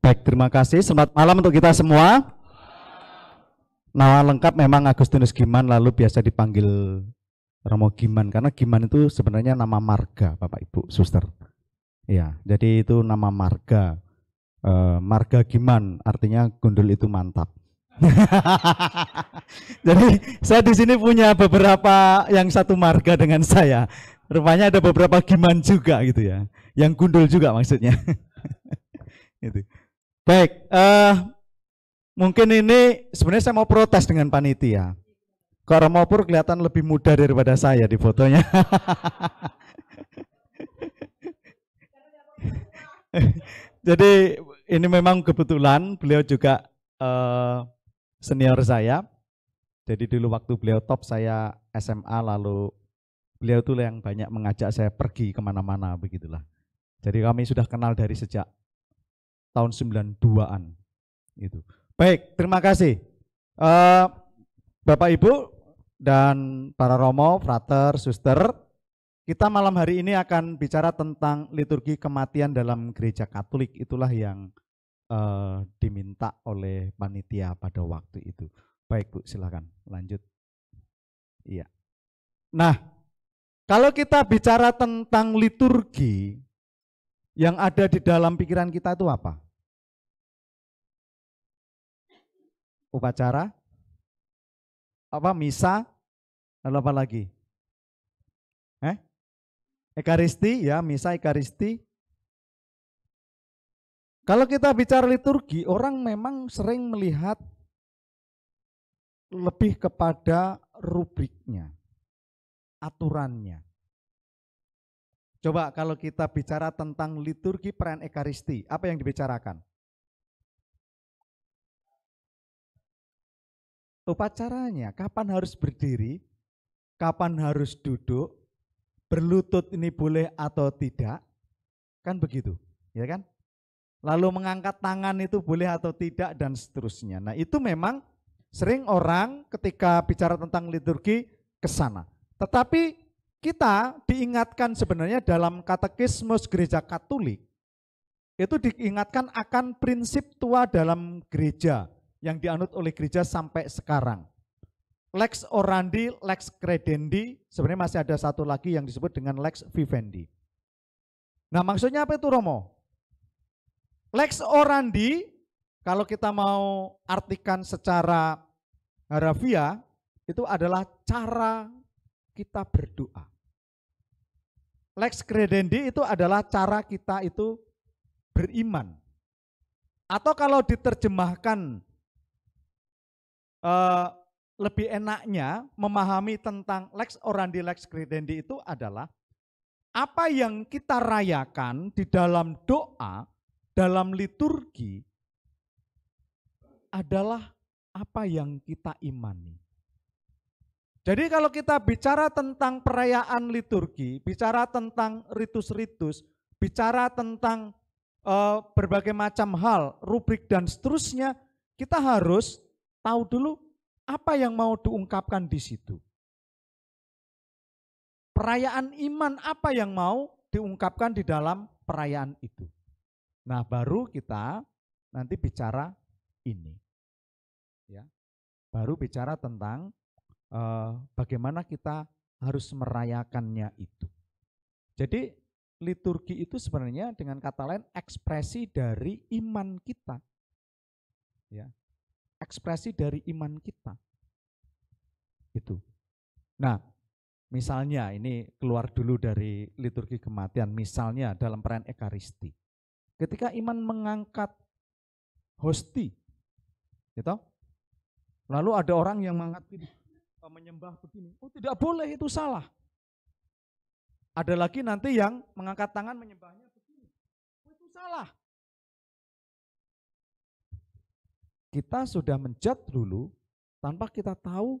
Baik, terima kasih. Selamat malam untuk kita semua. Nama lengkap memang Agustinus Giman, lalu biasa dipanggil Romo Giman, karena Giman itu sebenarnya nama marga, Bapak Ibu, Suster. Ya, jadi itu nama marga. Marga Giman, artinya gundul itu mantap. Jadi saya di sini punya beberapa yang satu marga dengan saya. Rupanya ada beberapa Giman juga gitu ya, yang gundul juga maksudnya. Itu. Baik, mungkin ini sebenarnya saya mau protes dengan panitia. Kok Romo Pur kelihatan lebih muda daripada saya di fotonya. Jadi ini memang kebetulan beliau juga senior saya. Jadi dulu waktu beliau top saya SMA, lalu beliau tuh yang banyak mengajak saya pergi kemana-mana begitulah. Jadi kami sudah kenal dari sejak tahun 92-an. Itu. Baik, terima kasih. Bapak Ibu dan para Romo, Frater, Suster, kita malam hari ini akan bicara tentang liturgi kematian dalam gereja Katolik. Itulah yang diminta oleh panitia pada waktu itu. Baik Bu, silakan lanjut. Iya. Nah, kalau kita bicara tentang liturgi, yang ada di dalam pikiran kita itu apa? Upacara? Apa? Misa? Lalu apa lagi? Ekaristi, ya, misa ekaristi. Kalau kita bicara liturgi, orang memang sering melihat lebih kepada rubriknya, aturannya. Coba kalau kita bicara tentang liturgi perayaan ekaristi, apa yang dibicarakan? Upacaranya, kapan harus berdiri, kapan harus duduk, berlutut ini boleh atau tidak, kan begitu, ya kan? Lalu mengangkat tangan itu boleh atau tidak dan seterusnya. Nah itu memang sering orang ketika bicara tentang liturgi ke sana. Tetapi kita diingatkan sebenarnya dalam katekismus gereja Katolik, itu diingatkan akan prinsip tua dalam gereja yang dianut oleh gereja sampai sekarang. Lex orandi, lex credendi, sebenarnya masih ada satu lagi yang disebut dengan lex vivendi. Nah maksudnya apa itu Romo? Lex orandi, kalau kita mau artikan secara harafiah, itu adalah cara kita berdoa. Lex credendi itu adalah cara kita itu beriman. Atau kalau diterjemahkan lebih enaknya memahami tentang lex orandi, lex credendi itu adalah apa yang kita rayakan di dalam doa, dalam liturgi adalah apa yang kita imani. Jadi kalau kita bicara tentang perayaan liturgi, bicara tentang ritus-ritus, bicara tentang berbagai macam hal, rubrik dan seterusnya, kita harus tahu dulu apa yang mau diungkapkan di situ. Perayaan iman apa yang mau diungkapkan di dalam perayaan itu. Nah, baru kita nanti bicara ini. Ya. Baru bicara tentang bagaimana kita harus merayakannya itu. Jadi liturgi itu sebenarnya dengan kata lain ekspresi dari iman kita. Ya. Ekspresi dari iman kita. Itu. Nah, misalnya ini keluar dulu dari liturgi kematian, misalnya dalam perayaan ekaristi. Ketika iman mengangkat hosti, gitu, lalu ada orang yang mengangkat ini, menyembah begini, oh tidak boleh, itu salah. Ada lagi nanti yang mengangkat tangan menyembahnya begini, oh itu salah. Kita sudah menjat dulu tanpa kita tahu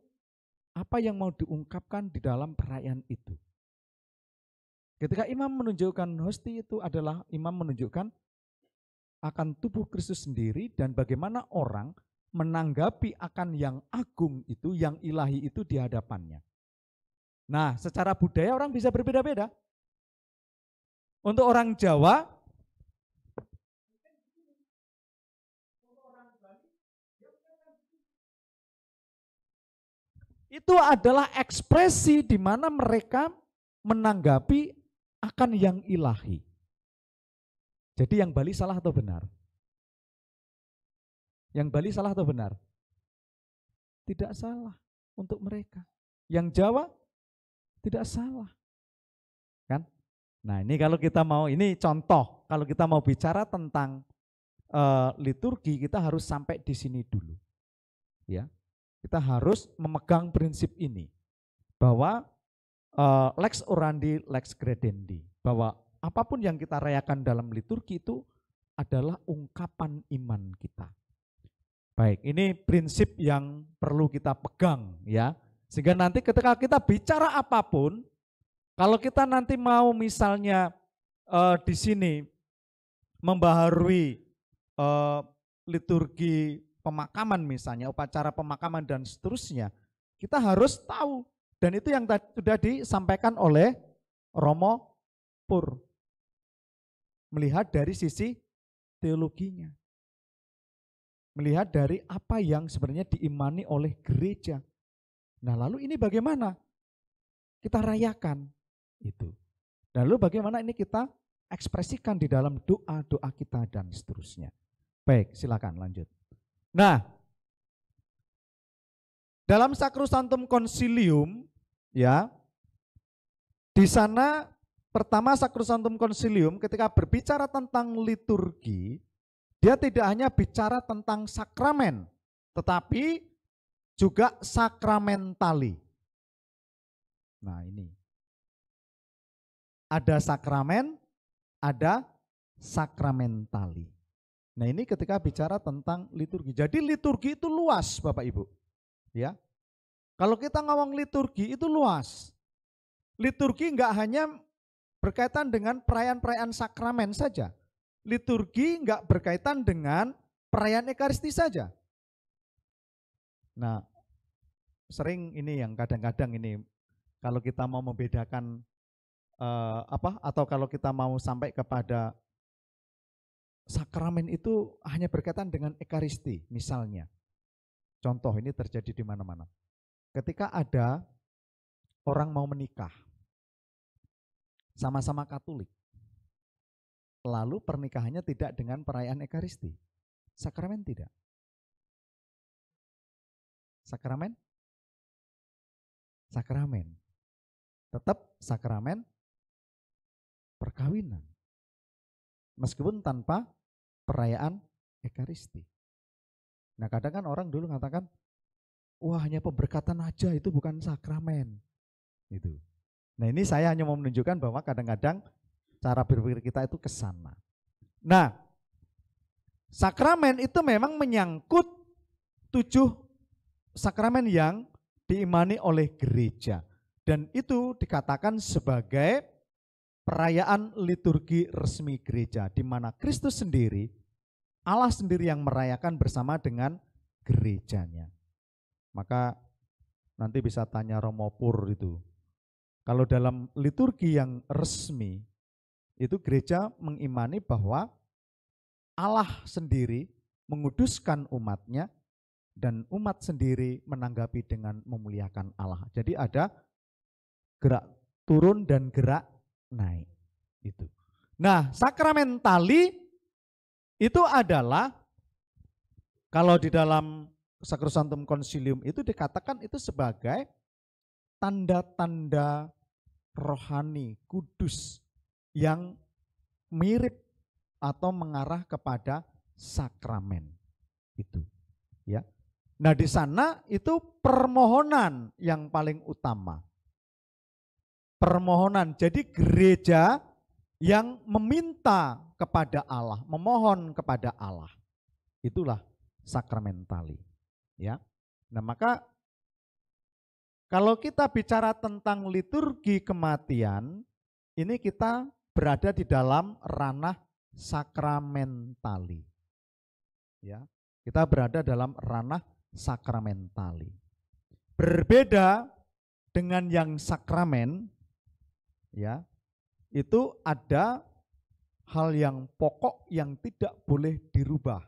apa yang mau diungkapkan di dalam perayaan itu. Ketika imam menunjukkan hosti itu adalah imam menunjukkan akan tubuh Kristus sendiri dan bagaimana orang menanggapi akan yang agung itu, yang ilahi itu di hadapannya. Nah, secara budaya orang bisa berbeda-beda. Untuk orang Jawa, Itu adalah ekspresi di mana mereka menanggapi akan yang ilahi. Jadi yang Bali salah atau benar? Yang Bali salah atau benar? Tidak salah untuk mereka. Yang Jawa tidak salah. Kan? Nah, ini kalau kita mau, ini contoh, kalau kita mau bicara tentang liturgi, kita harus sampai di sini dulu. Ya. Kita harus memegang prinsip ini bahwa lex orandi lex credendi, bahwa apapun yang kita rayakan dalam liturgi itu adalah ungkapan iman kita. Baik, ini prinsip yang perlu kita pegang ya. Sehingga nanti ketika kita bicara apapun, kalau kita nanti mau misalnya di sini membaharui liturgi pemakaman misalnya, upacara pemakaman dan seterusnya, kita harus tahu. Dan itu yang sudah disampaikan oleh Romo Pur. Melihat dari sisi teologinya. Melihat dari apa yang sebenarnya diimani oleh gereja. Nah lalu ini bagaimana kita rayakan itu. Dan lalu bagaimana ini kita ekspresikan di dalam doa-doa kita dan seterusnya. Baik, silakan lanjut. Nah, dalam Sacrosanctum Concilium ya, di sana pertama Sacrosanctum Concilium ketika berbicara tentang liturgi, dia tidak hanya bicara tentang sakramen, tetapi juga sakramentali. Nah, ini. Ada sakramen, ada sakramentali. Nah ini ketika bicara tentang liturgi. Jadi liturgi itu luas Bapak Ibu. Ya. Kalau kita ngomong liturgi itu luas. Liturgi enggak hanya berkaitan dengan perayaan-perayaan sakramen saja. Liturgi enggak berkaitan dengan perayaan Ekaristi saja. Nah sering ini yang kadang-kadang ini kalau kita mau membedakan atau kalau kita mau sampai kepada sakramen itu hanya berkaitan dengan Ekaristi misalnya. Contoh ini terjadi di mana-mana. Ketika ada orang mau menikah, sama-sama Katolik, lalu pernikahannya tidak dengan perayaan Ekaristi. Sakramen tidak. Sakramen? Sakramen. Tetap sakramen perkawinan. Meskipun tanpa perayaan Ekaristi. Nah kadang kan orang dulu mengatakan, wah hanya pemberkatan aja itu bukan sakramen. Gitu. Nah ini saya hanya mau menunjukkan bahwa kadang-kadang cara berpikir kita itu ke sana. Nah sakramen itu memang menyangkut 7 sakramen yang diimani oleh gereja. Dan itu dikatakan sebagai perayaan liturgi resmi gereja, di mana Kristus sendiri, Allah sendiri yang merayakan bersama dengan gerejanya. Maka nanti bisa tanya Romo Pur itu. Kalau dalam liturgi yang resmi, itu gereja mengimani bahwa Allah sendiri menguduskan umatnya, dan umat sendiri menanggapi dengan memuliakan Allah. Jadi ada gerak turun dan gerak naik itu. Nah, sakramentali itu adalah kalau di dalam Sacrosanctum Concilium itu dikatakan itu sebagai tanda-tanda rohani kudus yang mirip atau mengarah kepada sakramen itu, ya. Nah, di sana itu permohonan yang paling utama. Permohonan. Jadi gereja yang meminta kepada Allah, memohon kepada Allah. Itulah sakramentali. Ya. Nah, maka kalau kita bicara tentang liturgi kematian, ini kita berada di dalam ranah sakramentali. Ya. Kita berada dalam ranah sakramentali. Berbeda dengan yang sakramen, ya, itu ada hal yang pokok yang tidak boleh dirubah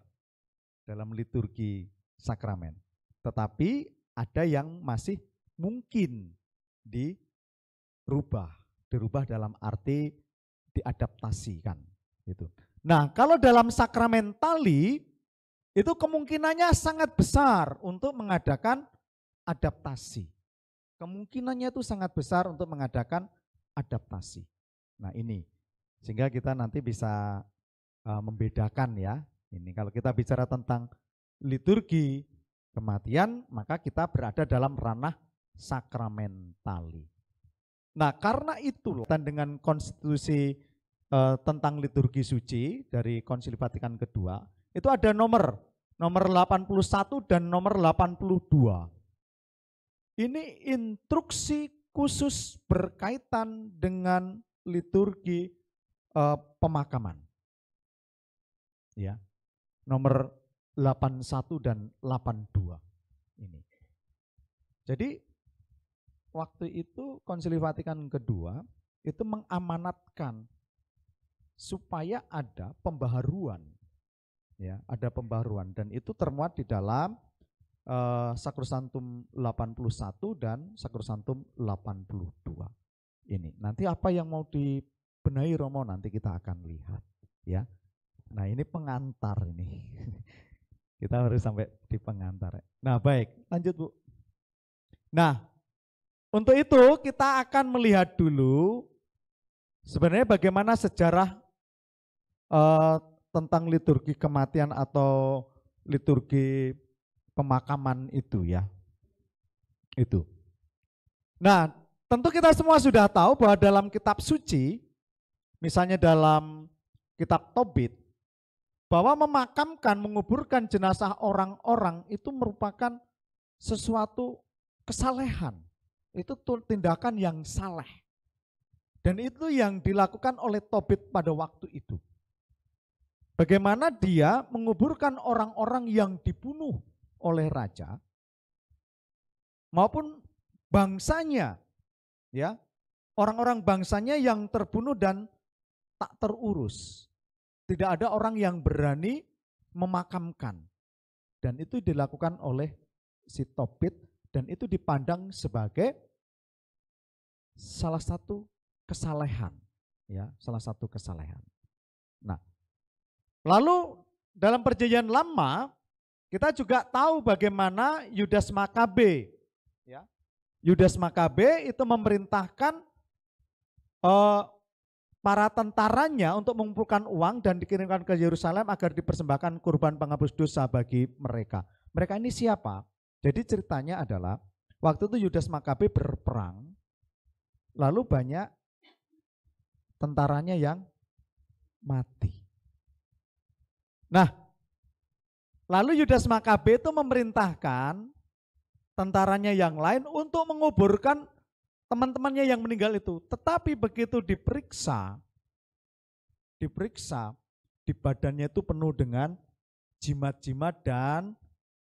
dalam liturgi sakramen. Tetapi ada yang masih mungkin dirubah dalam arti diadaptasikan gitu. Nah, kalau dalam sakramentali itu kemungkinannya sangat besar untuk mengadakan adaptasi. Kemungkinannya itu sangat besar untuk mengadakan adaptasi. Nah, ini sehingga kita nanti bisa membedakan ya. Ini kalau kita bicara tentang liturgi kematian, maka kita berada dalam ranah sakramentali. Nah, karena itu dan dengan konstitusi tentang liturgi suci dari Konsili Vatikan kedua, itu ada nomor 81 dan nomor 82. Ini instruksi khusus berkaitan dengan liturgi pemakaman. Ya. Nomor 81 dan 82 ini. Jadi waktu itu Konsili Vatikan kedua itu mengamanatkan supaya ada pembaharuan. Ya, ada pembaharuan dan itu termuat di dalam Sacrosanctum 81 dan Sacrosanctum 82. Ini. Nanti apa yang mau dibenahi Romo nanti kita akan lihat, ya. Nah, ini pengantar ini. Kita harus sampai di pengantar. Nah, baik, lanjut Bu. Nah, untuk itu kita akan melihat dulu sebenarnya bagaimana sejarah tentang liturgi kematian atau liturgi pemakaman itu ya. Itu. Nah, tentu kita semua sudah tahu bahwa dalam kitab suci, misalnya dalam kitab Tobit, bahwa memakamkan, menguburkan jenazah orang-orang itu merupakan sesuatu kesalehan. Itu tindakan yang saleh. Dan itu yang dilakukan oleh Tobit pada waktu itu. Bagaimana dia menguburkan orang-orang yang dibunuh oleh raja maupun bangsanya, ya, orang-orang bangsanya yang terbunuh dan tak terurus. Tidak ada orang yang berani memakamkan. Dan itu dilakukan oleh si Tobit dan itu dipandang sebagai salah satu kesalehan, ya, salah satu kesalehan. Nah, lalu dalam Perjanjian Lama kita juga tahu bagaimana Yudas Makabe, ya. Yudas Makabe itu memerintahkan para tentaranya untuk mengumpulkan uang dan dikirimkan ke Yerusalem agar dipersembahkan kurban penghapus dosa bagi mereka. Mereka ini siapa? Jadi ceritanya adalah waktu itu Yudas Makabe berperang, lalu banyak tentaranya yang mati. Nah, lalu Yudas Makabe itu memerintahkan tentaranya yang lain untuk menguburkan teman-temannya yang meninggal itu. Tetapi begitu diperiksa, di badannya itu penuh dengan jimat-jimat dan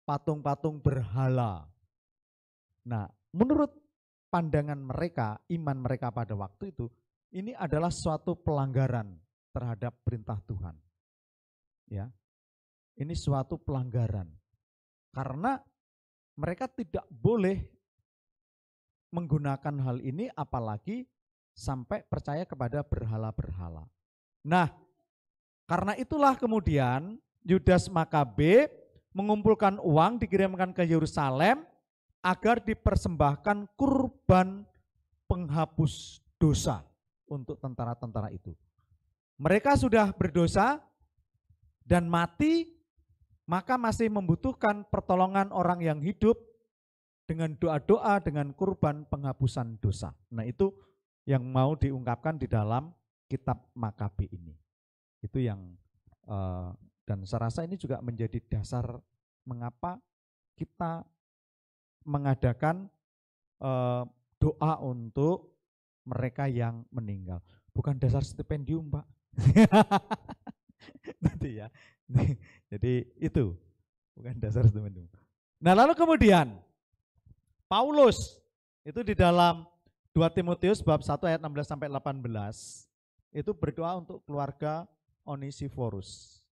patung-patung berhala. Nah, menurut pandangan mereka, iman mereka pada waktu itu, ini adalah suatu pelanggaran terhadap perintah Tuhan. Ya, ini suatu pelanggaran. Karena mereka tidak boleh menggunakan hal ini apalagi sampai percaya kepada berhala-berhala. Nah, karena itulah kemudian Yudas Makabe mengumpulkan uang dikirimkan ke Yerusalem agar dipersembahkan kurban penghapus dosa untuk tentara-tentara itu. Mereka sudah berdosa dan mati, maka masih membutuhkan pertolongan orang yang hidup dengan doa-doa, dengan kurban penghapusan dosa. Nah, itu yang mau diungkapkan di dalam kitab Makabe ini. Itu yang dan saya rasa ini juga menjadi dasar mengapa kita mengadakan doa untuk mereka yang meninggal. Bukan dasar stipendium, Pak. Nanti ya. Jadi itu bukan dasar stipendium. Nah, lalu kemudian Paulus itu di dalam 2 Timotius bab 1 ayat 16 sampai 18 itu berdoa untuk keluarga Onesiphorus.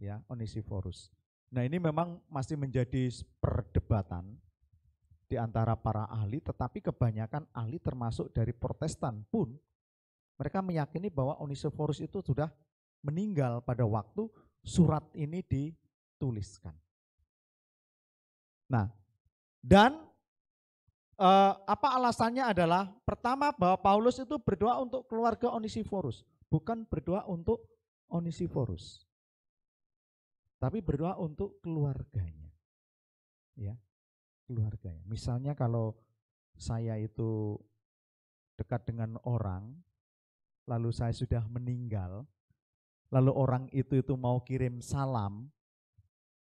Ya, Onesiphorus. Nah, ini memang masih menjadi perdebatan di antara para ahli, tetapi kebanyakan ahli termasuk dari Protestan pun mereka meyakini bahwa Onesiphorus itu sudah meninggal pada waktu surat ini dituliskan. Nah, dan apa alasannya adalah pertama bahwa Paulus itu berdoa untuk keluarga Onesiphorus, bukan berdoa untuk Onesiphorus, tapi berdoa untuk keluarganya, ya, keluarganya. Misalnya kalau saya itu dekat dengan orang, lalu saya sudah meninggal, lalu orang itu mau kirim salam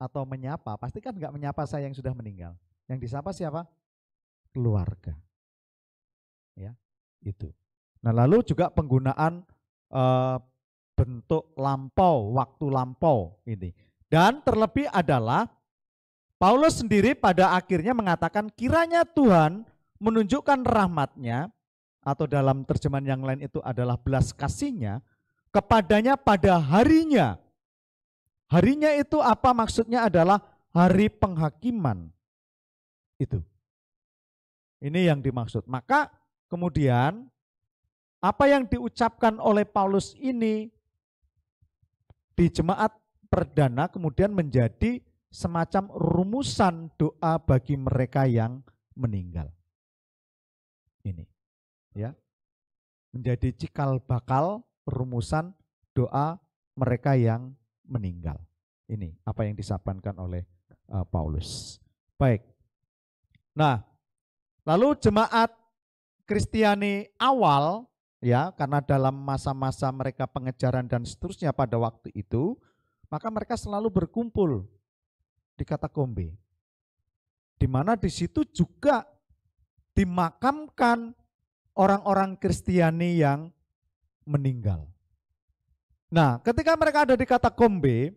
atau menyapa, pasti kan nggak menyapa saya yang sudah meninggal. Yang disapa siapa? Keluarga. Ya, itu. Nah, lalu juga penggunaan bentuk lampau, waktu lampau ini. Dan terlebih adalah Paulus sendiri pada akhirnya mengatakan kiranya Tuhan menunjukkan rahmat-Nya, atau dalam terjemahan yang lain itu adalah belas kasih-Nya kepadanya pada harinya. Harinya itu apa maksudnya? Adalah hari penghakiman. Itu. Ini yang dimaksud. Maka kemudian apa yang diucapkan oleh Paulus ini di jemaat perdana kemudian menjadi semacam rumusan doa bagi mereka yang meninggal. Ini, ya, menjadi cikal bakal rumusan doa mereka yang meninggal. Ini apa yang disampaikan oleh Paulus. Baik. Nah, lalu jemaat Kristiani awal, ya, karena dalam masa-masa mereka pengejaran dan seterusnya pada waktu itu, maka mereka selalu berkumpul di katakombe, di mana di situ juga dimakamkan orang-orang Kristiani yang meninggal. Nah, ketika mereka ada di katakombe,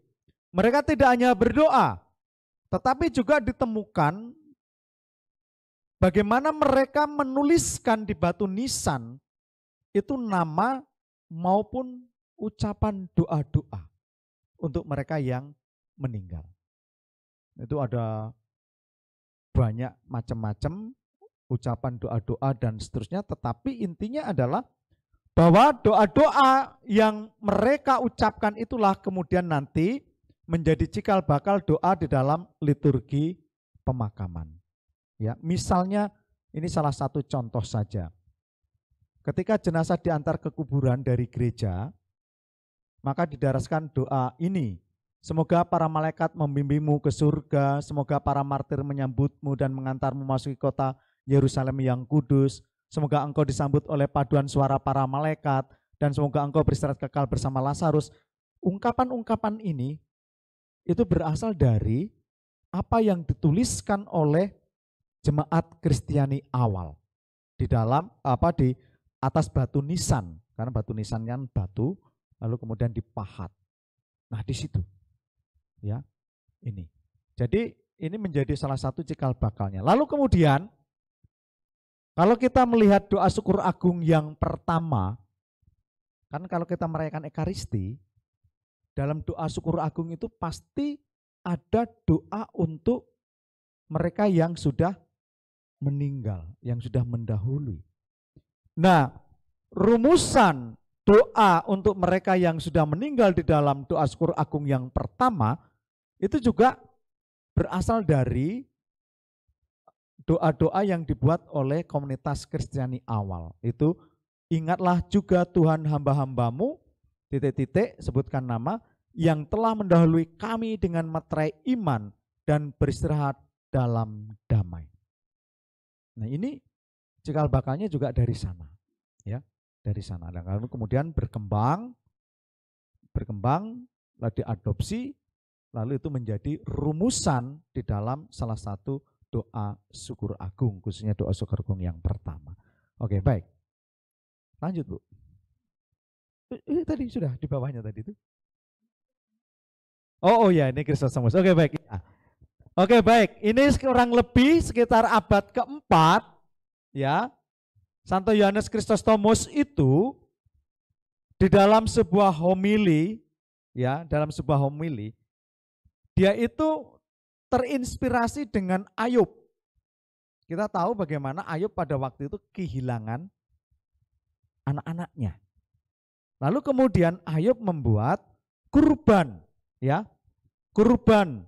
mereka tidak hanya berdoa, tetapi juga ditemukan bagaimana mereka menuliskan di batu nisan itu nama maupun ucapan doa-doa untuk mereka yang meninggal. Itu ada banyak macam-macam ucapan doa-doa dan seterusnya, tetapi intinya adalah bahwa doa-doa yang mereka ucapkan itulah kemudian nanti menjadi cikal bakal doa di dalam liturgi pemakaman. Ya, misalnya ini salah satu contoh saja. Ketika jenazah diantar ke kuburan dari gereja, maka didaraskan doa ini. Semoga para malaikat membimbingmu ke surga, semoga para martir menyambutmu dan mengantarmu masuki kota Yerusalem yang kudus, semoga engkau disambut oleh paduan suara para malaikat, dan semoga engkau beristirahat kekal bersama Lazarus. Ungkapan-ungkapan ini itu berasal dari apa yang dituliskan oleh jemaat Kristiani awal di dalam di atas batu nisan, karena batu nisan kan batu lalu kemudian dipahat. Nah, di situ ya ini. Jadi ini menjadi salah satu cikal bakalnya. Lalu kemudian kalau kita melihat doa syukur agung yang pertama, kan kalau kita merayakan Ekaristi, dalam doa syukur agung itu pasti ada doa untuk mereka yang sudah meninggal, yang sudah mendahului. Nah, rumusan doa untuk mereka yang sudah meninggal di dalam doa syukur agung yang pertama itu juga berasal dari doa-doa yang dibuat oleh komunitas Kristiani awal. Itu ingatlah juga Tuhan hamba-hambamu, sebutkan nama, yang telah mendahului kami dengan materai iman dan beristirahat dalam damai. Nah, ini cikal bakalnya juga dari sana, ya, dari sana. Dan lalu kemudian berkembang, lalu diadopsi, lalu itu menjadi rumusan di dalam salah satu doa syukur agung, khususnya doa syukur agung yang pertama. Oke, baik. Lanjut, Bu. Ini tadi sudah di bawahnya tadi itu. Oh ya, ini Kristostomus. Oke, baik. Oke, baik. Ini kurang lebih sekitar abad keempat, ya. Santo Yohanes Kristostomus itu di dalam sebuah homili, ya, dalam sebuah homili, dia itu terinspirasi dengan Ayub. kita tahu bagaimana Ayub pada waktu itu kehilangan anak-anaknya. Lalu kemudian Ayub membuat kurban, ya, kurban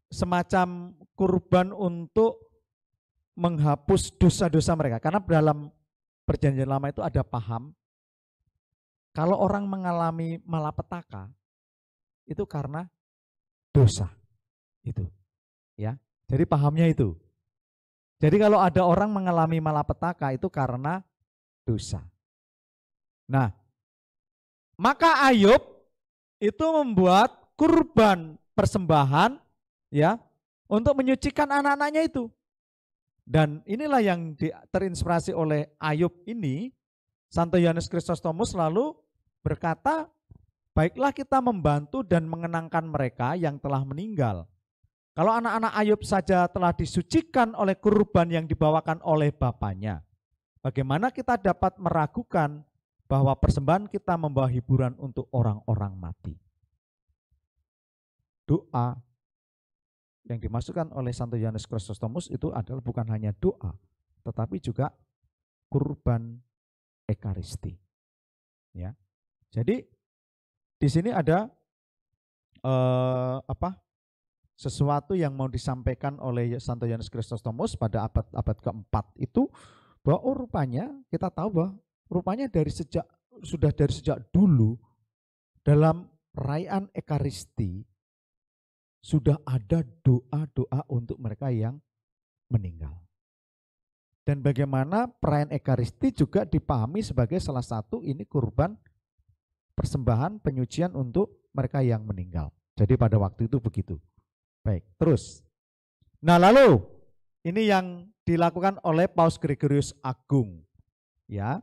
semacam kurban untuk menghapus dosa-dosa mereka. Karena dalam Perjanjian Lama itu ada paham kalau orang mengalami malapetaka itu karena dosa. Itu. Ya. Jadi pahamnya itu. Jadi kalau ada orang mengalami malapetaka itu karena dosa. Nah, maka Ayub itu membuat kurban persembahan ya untuk menyucikan anak-anaknya itu. Dan inilah yang terinspirasi oleh Ayub ini, Santo Yohanes Chrysostomus lalu berkata, baiklah kita membantu dan mengenangkan mereka yang telah meninggal. Kalau anak-anak Ayub saja telah disucikan oleh kurban yang dibawakan oleh bapaknya, bagaimana kita dapat meragukan bahwa persembahan kita membawa hiburan untuk orang-orang mati? Doa yang dimasukkan oleh Santo Yohanes Chrysostomus itu adalah bukan hanya doa, tetapi juga kurban ekaristi. Ya, jadi di sini ada sesuatu yang mau disampaikan oleh Santo Yohanes Chrysostomus pada abad keempat itu, bahwa rupanya kita tahu bahwa rupanya sudah dari sejak dulu dalam perayaan Ekaristi sudah ada doa-doa untuk mereka yang meninggal. Dan bagaimana perayaan Ekaristi juga dipahami sebagai salah satu ini kurban persembahan penyucian untuk mereka yang meninggal. Jadi pada waktu itu begitu. Baik, terus. Nah, lalu ini yang dilakukan oleh Paus Gregorius Agung. Ya.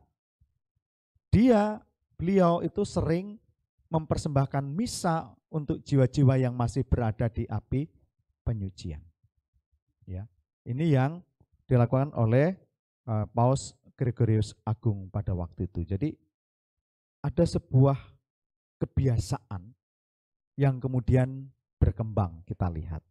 Beliau itu sering mempersembahkan misa untuk jiwa-jiwa yang masih berada di api penyucian. Ya. Ini yang dilakukan oleh Paus Gregorius Agung pada waktu itu. Jadi ada sebuah kebiasaan yang kemudian berkembang, kita lihat.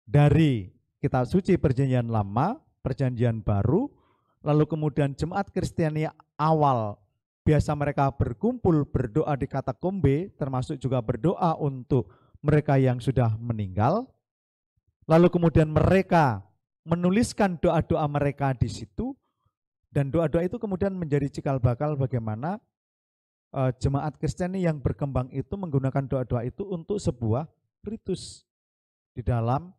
Dari kitab suci Perjanjian Lama, Perjanjian Baru, lalu kemudian jemaat Kristiani awal biasa mereka berkumpul berdoa di katakombe, termasuk juga berdoa untuk mereka yang sudah meninggal. Lalu kemudian mereka menuliskan doa-doa mereka di situ, dan doa-doa itu kemudian menjadi cikal bakal bagaimana jemaat Kristiani yang berkembang itu menggunakan doa-doa itu untuk sebuah ritus di dalam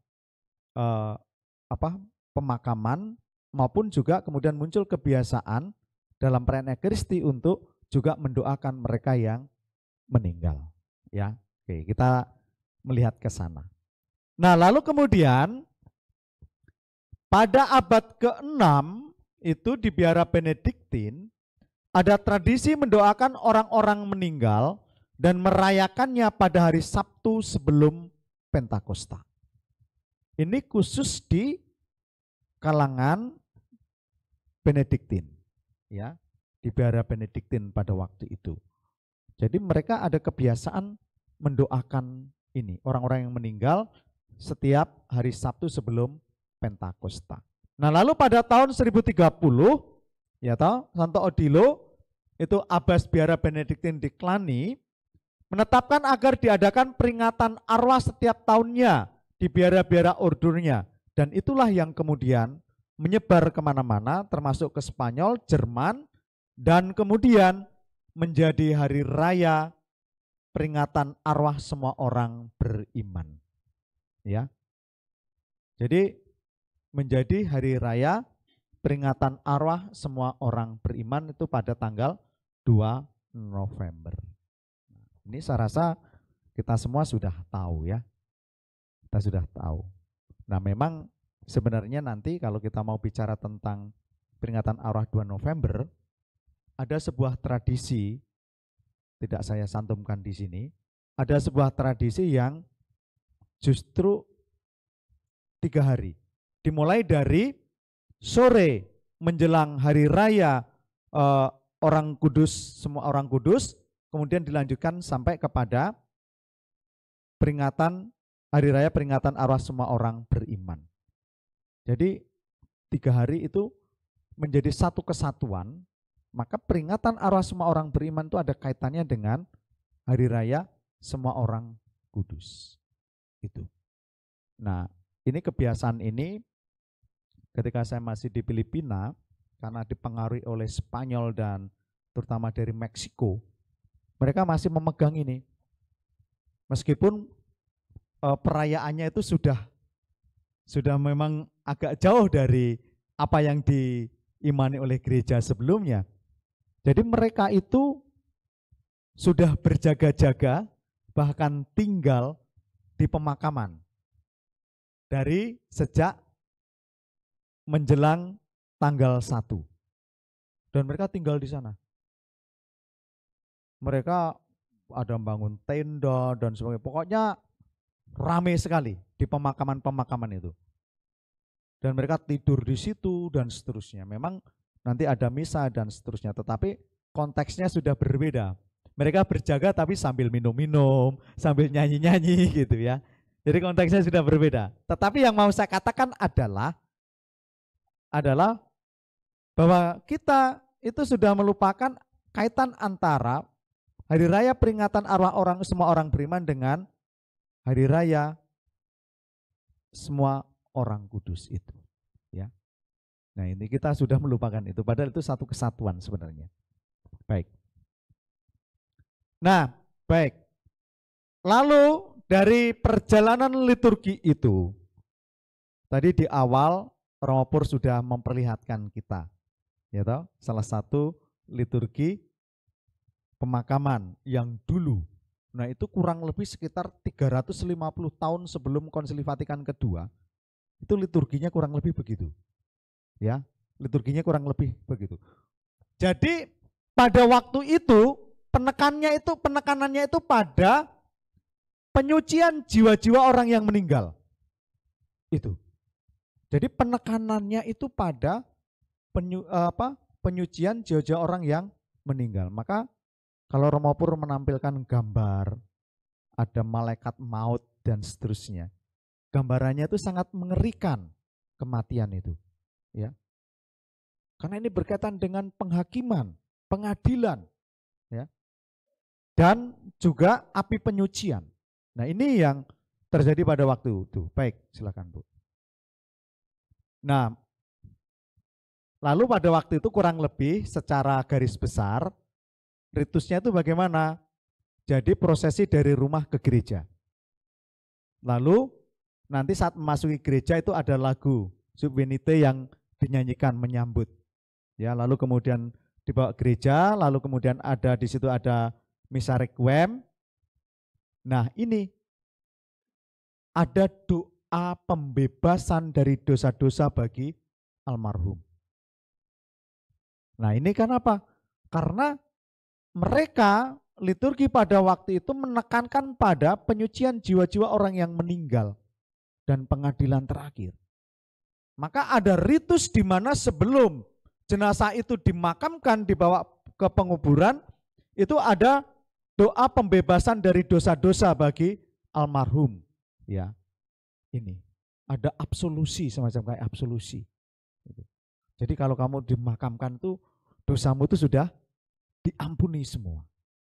pemakaman, maupun juga kemudian muncul kebiasaan dalam perayaan Ekaristi untuk juga mendoakan mereka yang meninggal. Ya, oke, kita melihat ke sana. Nah, lalu kemudian pada abad ke-6 itu di Biara Benediktin ada tradisi mendoakan orang-orang meninggal dan merayakannya pada hari Sabtu sebelum Pentakosta. Ini khusus di kalangan Benediktin, ya, di Biara Benediktin pada waktu itu. Jadi mereka ada kebiasaan mendoakan ini orang-orang yang meninggal setiap hari Sabtu sebelum Pentakosta. Nah, lalu pada tahun 1030 ya toh, Santo Odilo itu Abbas Biara Benediktin di Klani menetapkan agar diadakan peringatan arwah setiap tahunnya di biara-biara ordurnya, dan itulah yang kemudian menyebar kemana-mana termasuk ke Spanyol, Jerman, dan kemudian menjadi hari raya peringatan arwah semua orang beriman. Ya. Jadi menjadi hari raya peringatan arwah semua orang beriman itu pada tanggal 2 November. Ini saya rasa kita semua sudah tahu ya. Kita sudah tahu. Nah, memang sebenarnya nanti kalau kita mau bicara tentang peringatan arwah 2 November, ada sebuah tradisi, tidak saya santumkan di sini, ada sebuah tradisi yang justru 3 hari. Dimulai dari sore menjelang hari raya orang kudus, semua orang kudus, kemudian dilanjutkan sampai kepada peringatan hari raya peringatan arwah semua orang beriman. Jadi 3 hari itu menjadi satu kesatuan, maka peringatan arwah semua orang beriman itu ada kaitannya dengan hari raya semua orang kudus. Itu. Nah, ini kebiasaan ini ketika saya masih di Filipina, karena dipengaruhi oleh Spanyol dan terutama dari Meksiko, mereka masih memegang ini. Meskipun perayaannya itu sudah memang agak jauh dari apa yang diimani oleh gereja sebelumnya. Jadi mereka itu sudah berjaga-jaga, bahkan tinggal di pemakaman dari sejak menjelang tanggal 1. Dan mereka tinggal di sana. Mereka ada membangun tenda dan sebagainya. Pokoknya ramai sekali di pemakaman-pemakaman itu. Dan mereka tidur di situ dan seterusnya. Memang nanti ada misa dan seterusnya, tetapi konteksnya sudah berbeda. Mereka berjaga tapi sambil minum-minum, sambil nyanyi-nyanyi gitu ya. Jadi konteksnya sudah berbeda. Tetapi yang mau saya katakan adalah bahwa kita itu sudah melupakan kaitan antara hari raya peringatan arwah semua orang beriman dengan hari raya semua orang kudus itu, ya. Nah, ini kita sudah melupakan itu, padahal itu satu kesatuan sebenarnya. Baik. Nah, baik. Lalu dari perjalanan liturgi itu, tadi di awal Romo Pur sudah memperlihatkan kita, ya toh, salah satu liturgi pemakaman yang dulu. Nah, itu kurang lebih sekitar 350 tahun sebelum Konsili Vatikan kedua, itu liturginya kurang lebih begitu. Ya, liturginya kurang lebih begitu. Jadi pada waktu itu penekanannya itu pada penyucian jiwa-jiwa orang yang meninggal. Itu. Jadi penekanannya itu pada penyucian jiwa-jiwa orang yang meninggal. Maka kalau Romo Pur menampilkan gambar, ada malaikat maut dan seterusnya. Gambarannya itu sangat mengerikan kematian itu. Ya. Karena ini berkaitan dengan penghakiman, pengadilan, ya. Dan juga api penyucian. Nah, ini yang terjadi pada waktu itu. Baik, silakan Bu. Nah, lalu pada waktu itu kurang lebih secara garis besar, ritusnya itu bagaimana? Jadi prosesi dari rumah ke gereja. Lalu nanti saat memasuki gereja itu ada lagu Sub Venite yang dinyanyikan menyambut. Ya, lalu kemudian dibawa ke gereja, lalu kemudian di situ ada misa requiem. Nah, ini ada doa pembebasan dari dosa-dosa bagi almarhum. Nah, ini kan apa? Karena mereka liturgi pada waktu itu menekankan pada penyucian jiwa-jiwa orang yang meninggal dan pengadilan terakhir. Maka ada ritus di mana sebelum jenazah itu dimakamkan, dibawa ke penguburan, itu ada doa pembebasan dari dosa-dosa bagi almarhum. Ya, ini ada absolusi, semacam kayak absolusi. Jadi kalau kamu dimakamkan itu dosamu itu sudah diampuni semua,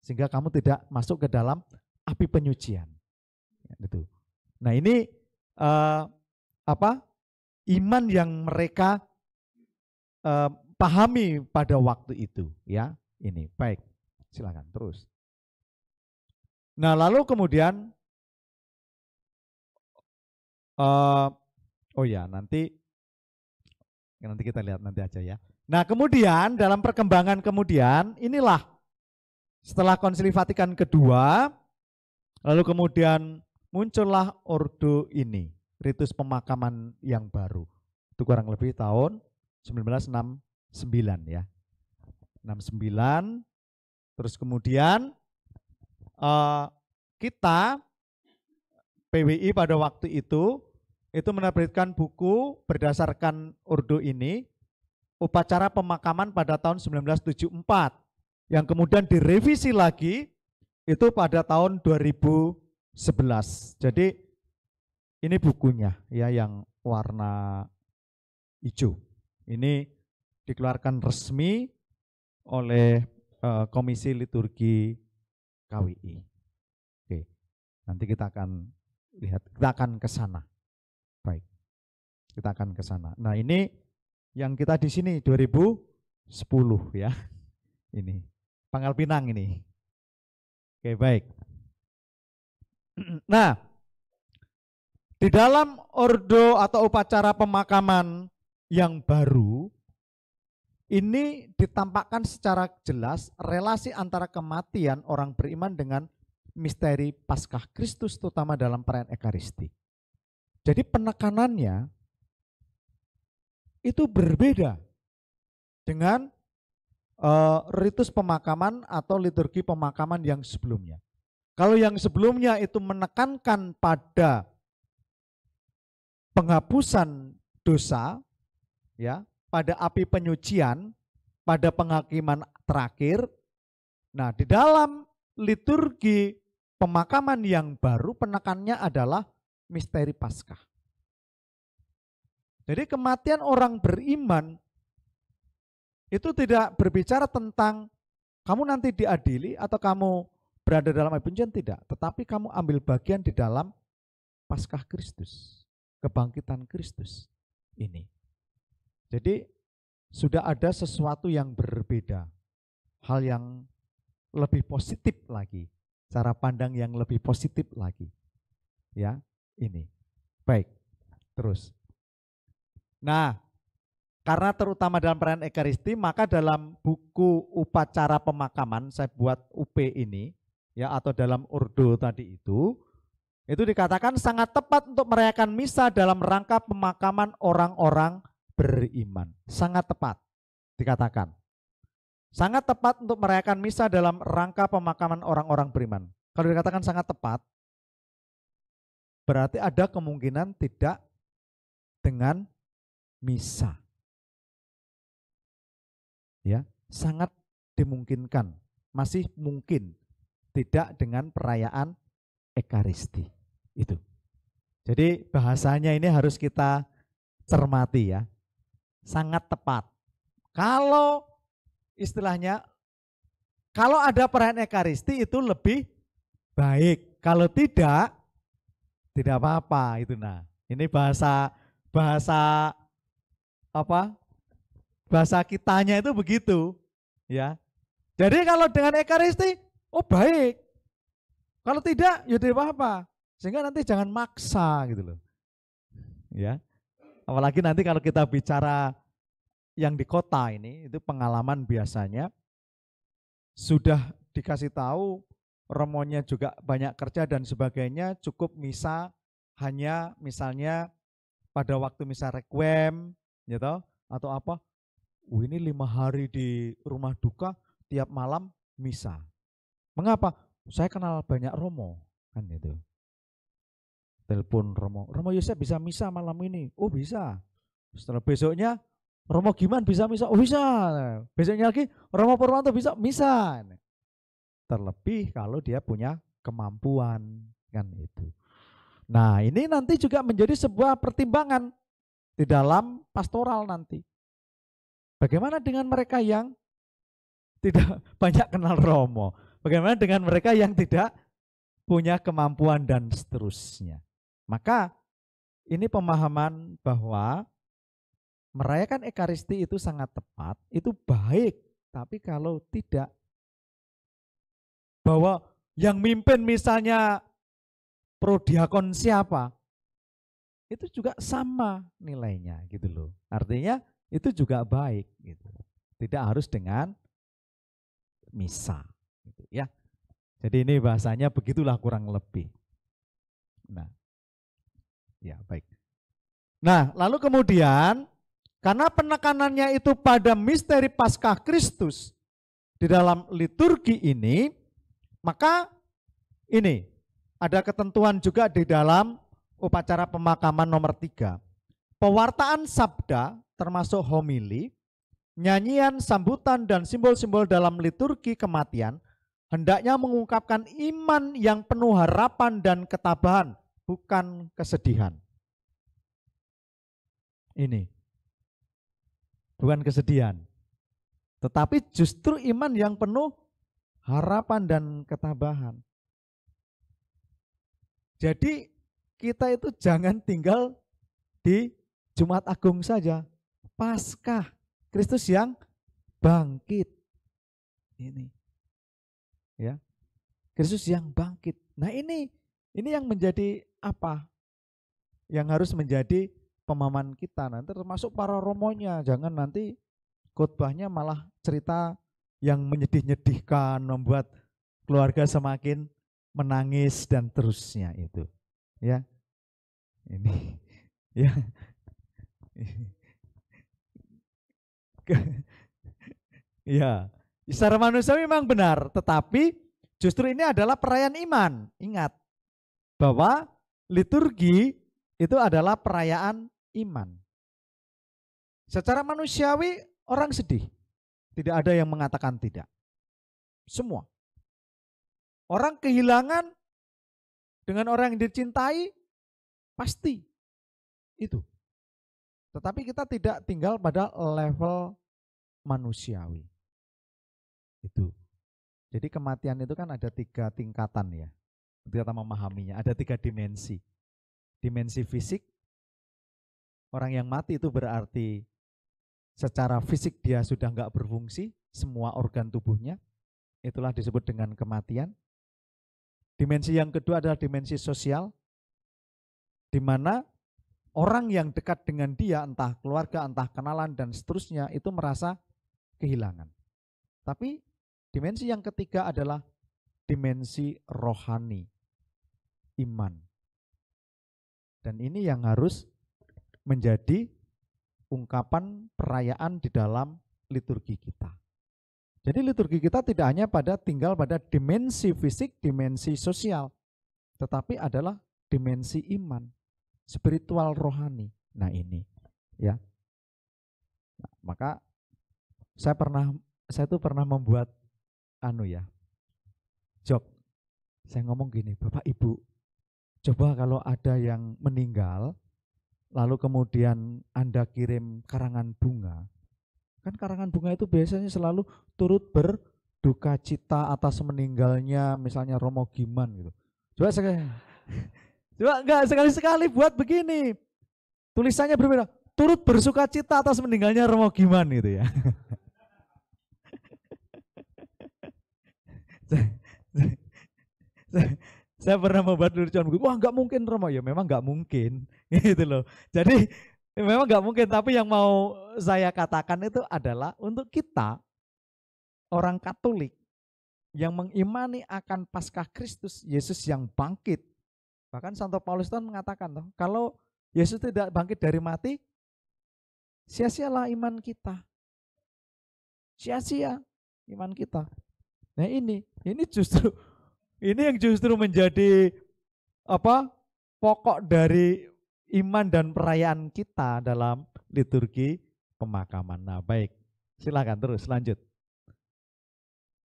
sehingga kamu tidak masuk ke dalam api penyucian. Gitu. Nah, ini iman yang mereka pahami pada waktu itu, ya. Ini baik, silakan terus. Nah, lalu kemudian nanti kita lihat nanti aja ya. Nah, kemudian dalam perkembangan kemudian inilah setelah Konsili Vatikan kedua, lalu kemudian muncullah ordo ini, ritus pemakaman yang baru. Itu kurang lebih tahun 1969 ya. 69, terus kemudian kita PWI pada waktu itu menerbitkan buku berdasarkan ordo ini, upacara pemakaman pada tahun 1974, yang kemudian direvisi lagi itu pada tahun 2011. Jadi ini bukunya ya, yang warna hijau. Ini dikeluarkan resmi oleh Komisi Liturgi KWI. Oke, nanti kita akan lihat, kita akan ke sana. Baik, kita akan ke sana. Nah ini yang kita di sini 2010 ya, ini Pangkal Pinang ini. Oke baik. Nah, di dalam ordo atau upacara pemakaman yang baru, ini ditampakkan secara jelas relasi antara kematian orang beriman dengan misteri Paskah Kristus, terutama dalam perayaan Ekaristi. Jadi penekanannya itu berbeda dengan ritus pemakaman atau liturgi pemakaman yang sebelumnya. Kalau yang sebelumnya itu menekankan pada penghapusan dosa, ya, pada api penyucian, pada penghakiman terakhir. Nah, di dalam liturgi pemakaman yang baru penekannya adalah misteri Paskah. Jadi kematian orang beriman itu tidak berbicara tentang kamu nanti diadili atau kamu berada dalam api penyucian, tidak. Tetapi kamu ambil bagian di dalam Paskah Kristus, kebangkitan Kristus ini. Jadi sudah ada sesuatu yang berbeda, hal yang lebih positif lagi, cara pandang yang lebih positif lagi. Ya, ini. Baik, terus. Nah, karena terutama dalam perayaan Ekaristi, maka dalam buku upacara pemakaman, saya buat UP ini, ya, atau dalam ordo tadi itu dikatakan sangat tepat untuk merayakan misa dalam rangka pemakaman orang-orang beriman. Sangat tepat dikatakan. Sangat tepat untuk merayakan misa dalam rangka pemakaman orang-orang beriman. Kalau dikatakan sangat tepat, berarti ada kemungkinan tidak dengan misa. Ya, sangat dimungkinkan, masih mungkin tidak dengan perayaan Ekaristi. Itu. Jadi bahasanya ini harus kita cermati ya. Sangat tepat. Kalau istilahnya, kalau ada perayaan Ekaristi itu lebih baik. Kalau tidak apa-apa itu. Nah, ini bahasa apa? Bahasa kitanya itu begitu, ya. Jadi kalau dengan Ekaristi, oh baik. Kalau tidak, ya tidak apa-apa. Sehingga nanti jangan maksa gitu loh. Ya. Apalagi nanti kalau kita bicara yang di kota ini, itu pengalaman biasanya sudah dikasih tahu, romonya juga banyak kerja dan sebagainya, cukup misa hanya misalnya pada waktu misa requiem, gitu, atau apa, ini 5 hari di rumah duka, tiap malam misa. Mengapa? Saya kenal banyak romo, kan itu. Telepon Romo Yosef bisa misa malam ini. Oh bisa. Setelah besoknya, Romo Giman bisa misa. Oh bisa. Besoknya lagi, Romo Purwanto bisa misa. Terlebih kalau dia punya kemampuan, kan itu. Nah ini nanti juga menjadi sebuah pertimbangan di dalam pastoral nanti. Bagaimana dengan mereka yang tidak banyak kenal Romo? Bagaimana dengan mereka yang tidak punya kemampuan dan seterusnya? Maka ini pemahaman bahwa merayakan Ekaristi itu sangat tepat, itu baik. Tapi kalau tidak, bahwa yang mimpin misalnya prodiakon siapa, itu juga sama nilainya gitu loh. Artinya itu juga baik gitu. Tidak harus dengan misa gitu ya. Jadi ini bahasanya begitulah kurang lebih. Nah, ya baik. Nah, lalu kemudian karena penekanannya itu pada misteri Paskah Kristus di dalam liturgi ini, maka ini ada ketentuan juga di dalam upacara pemakaman nomor 3. Pewartaan sabda termasuk homili, nyanyian, sambutan, dan simbol-simbol dalam liturgi kematian hendaknya mengungkapkan iman yang penuh harapan dan ketabahan, bukan kesedihan. Ini. bukan kesedihan. Tetapi justru iman yang penuh harapan dan ketabahan. Jadi kita itu jangan tinggal di Jumat Agung saja. Paskah Kristus yang bangkit. Ini. Ya. Kristus yang bangkit. Nah, ini yang menjadi apa? Yang harus menjadi pemahaman kita. Nanti termasuk para romonya. Jangan nanti khotbahnya malah cerita yang menyedih-nyedihkan, membuat keluarga semakin menangis dan terusnya itu. Ya. Ini ya. Ya, secara manusia memang benar, tetapi justru ini adalah perayaan iman. Ingat bahwa liturgi itu adalah perayaan iman. Secara manusiawi orang sedih. Tidak ada yang mengatakan tidak. Semua. Orang kehilangan dengan orang yang dicintai pasti itu. Tetapi kita tidak tinggal pada level manusiawi. Itu. Jadi kematian itu kan ada 3 tingkatan ya. Kita memahaminya, ada 3 dimensi. Dimensi fisik, orang yang mati itu berarti secara fisik dia sudah enggak berfungsi, semua organ tubuhnya, itulah disebut dengan kematian. Dimensi yang kedua adalah dimensi sosial, di mana orang yang dekat dengan dia, entah keluarga, entah kenalan, dan seterusnya, itu merasa kehilangan. Tapi dimensi yang ketiga adalah dimensi rohani, iman. Dan ini yang harus menjadi ungkapan perayaan di dalam liturgi kita. Jadi liturgi kita tidak hanya tinggal pada dimensi fisik, dimensi sosial, tetapi adalah dimensi iman, spiritual rohani. Nah ini ya. Nah, maka saya itu pernah membuat joke. Saya ngomong gini, Bapak Ibu, coba kalau ada yang meninggal, lalu kemudian Anda kirim karangan bunga. Kan karangan bunga itu biasanya selalu turut berduka cita atas meninggalnya misalnya Romo Giman gitu. Coba sekali-sekali buat begini. Tulisannya berbeda. Turut bersuka cita atas meninggalnya Romo Giman gitu ya. Saya pernah membuat lucuan, wah nggak mungkin Romo, ya memang nggak mungkin gitu loh. Jadi memang nggak mungkin, tapi yang mau saya katakan itu adalah untuk kita orang Katolik yang mengimani akan Paskah Kristus, Yesus yang bangkit. Bahkan Santo Paulus itu mengatakan toh, kalau Yesus tidak bangkit dari mati, sia-sialah iman kita. Sia-sia iman kita. Nah ini yang justru menjadi pokok dari iman dan perayaan kita dalam liturgi pemakaman. Nah, baik. Silakan terus lanjut.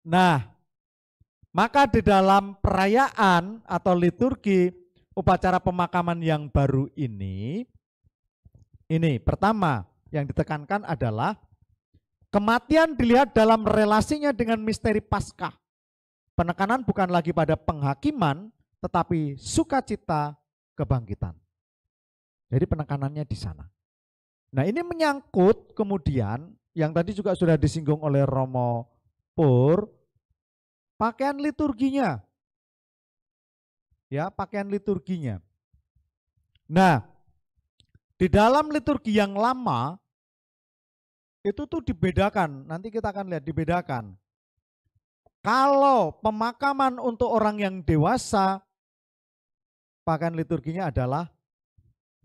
Nah, maka di dalam perayaan atau liturgi upacara pemakaman yang baru ini pertama yang ditekankan adalah kematian dilihat dalam relasinya dengan misteri Paskah. Penekanan bukan lagi pada penghakiman, tetapi sukacita kebangkitan. Jadi penekanannya di sana. Nah ini menyangkut kemudian, yang tadi juga sudah disinggung oleh Romo Pur, pakaian liturginya. Ya, pakaian liturginya. Nah, di dalam liturgi yang lama, itu tuh dibedakan, nanti kita akan lihat dibedakan. Kalau pemakaman untuk orang yang dewasa, pakaian liturginya adalah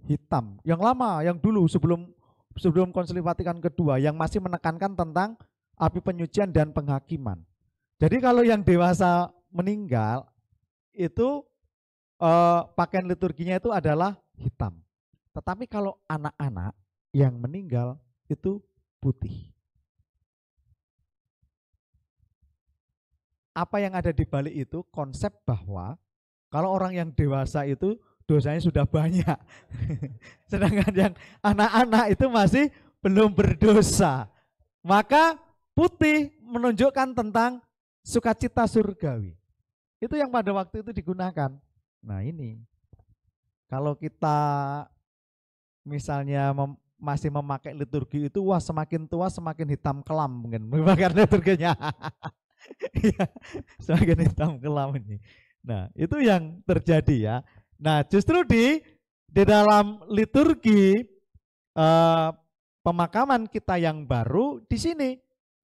hitam. Yang lama, yang dulu sebelum Konsili Vatikan kedua, yang masih menekankan tentang api penyucian dan penghakiman. Jadi kalau yang dewasa meninggal, itu pakaian liturginya itu adalah hitam. Tetapi kalau anak-anak yang meninggal itu putih. Apa yang ada di balik itu konsep bahwa kalau orang yang dewasa itu dosanya sudah banyak. Sedangkan yang anak-anak itu masih belum berdosa. Maka putih menunjukkan tentang sukacita surgawi. Itu yang pada waktu itu digunakan. Nah ini, kalau kita misalnya masih memakai liturgi itu, wah semakin tua semakin hitam kelam mungkin memakai liturginya. Semakin hitam kelam ini. Nah itu yang terjadi ya. Nah justru di dalam liturgi pemakaman kita yang baru di sini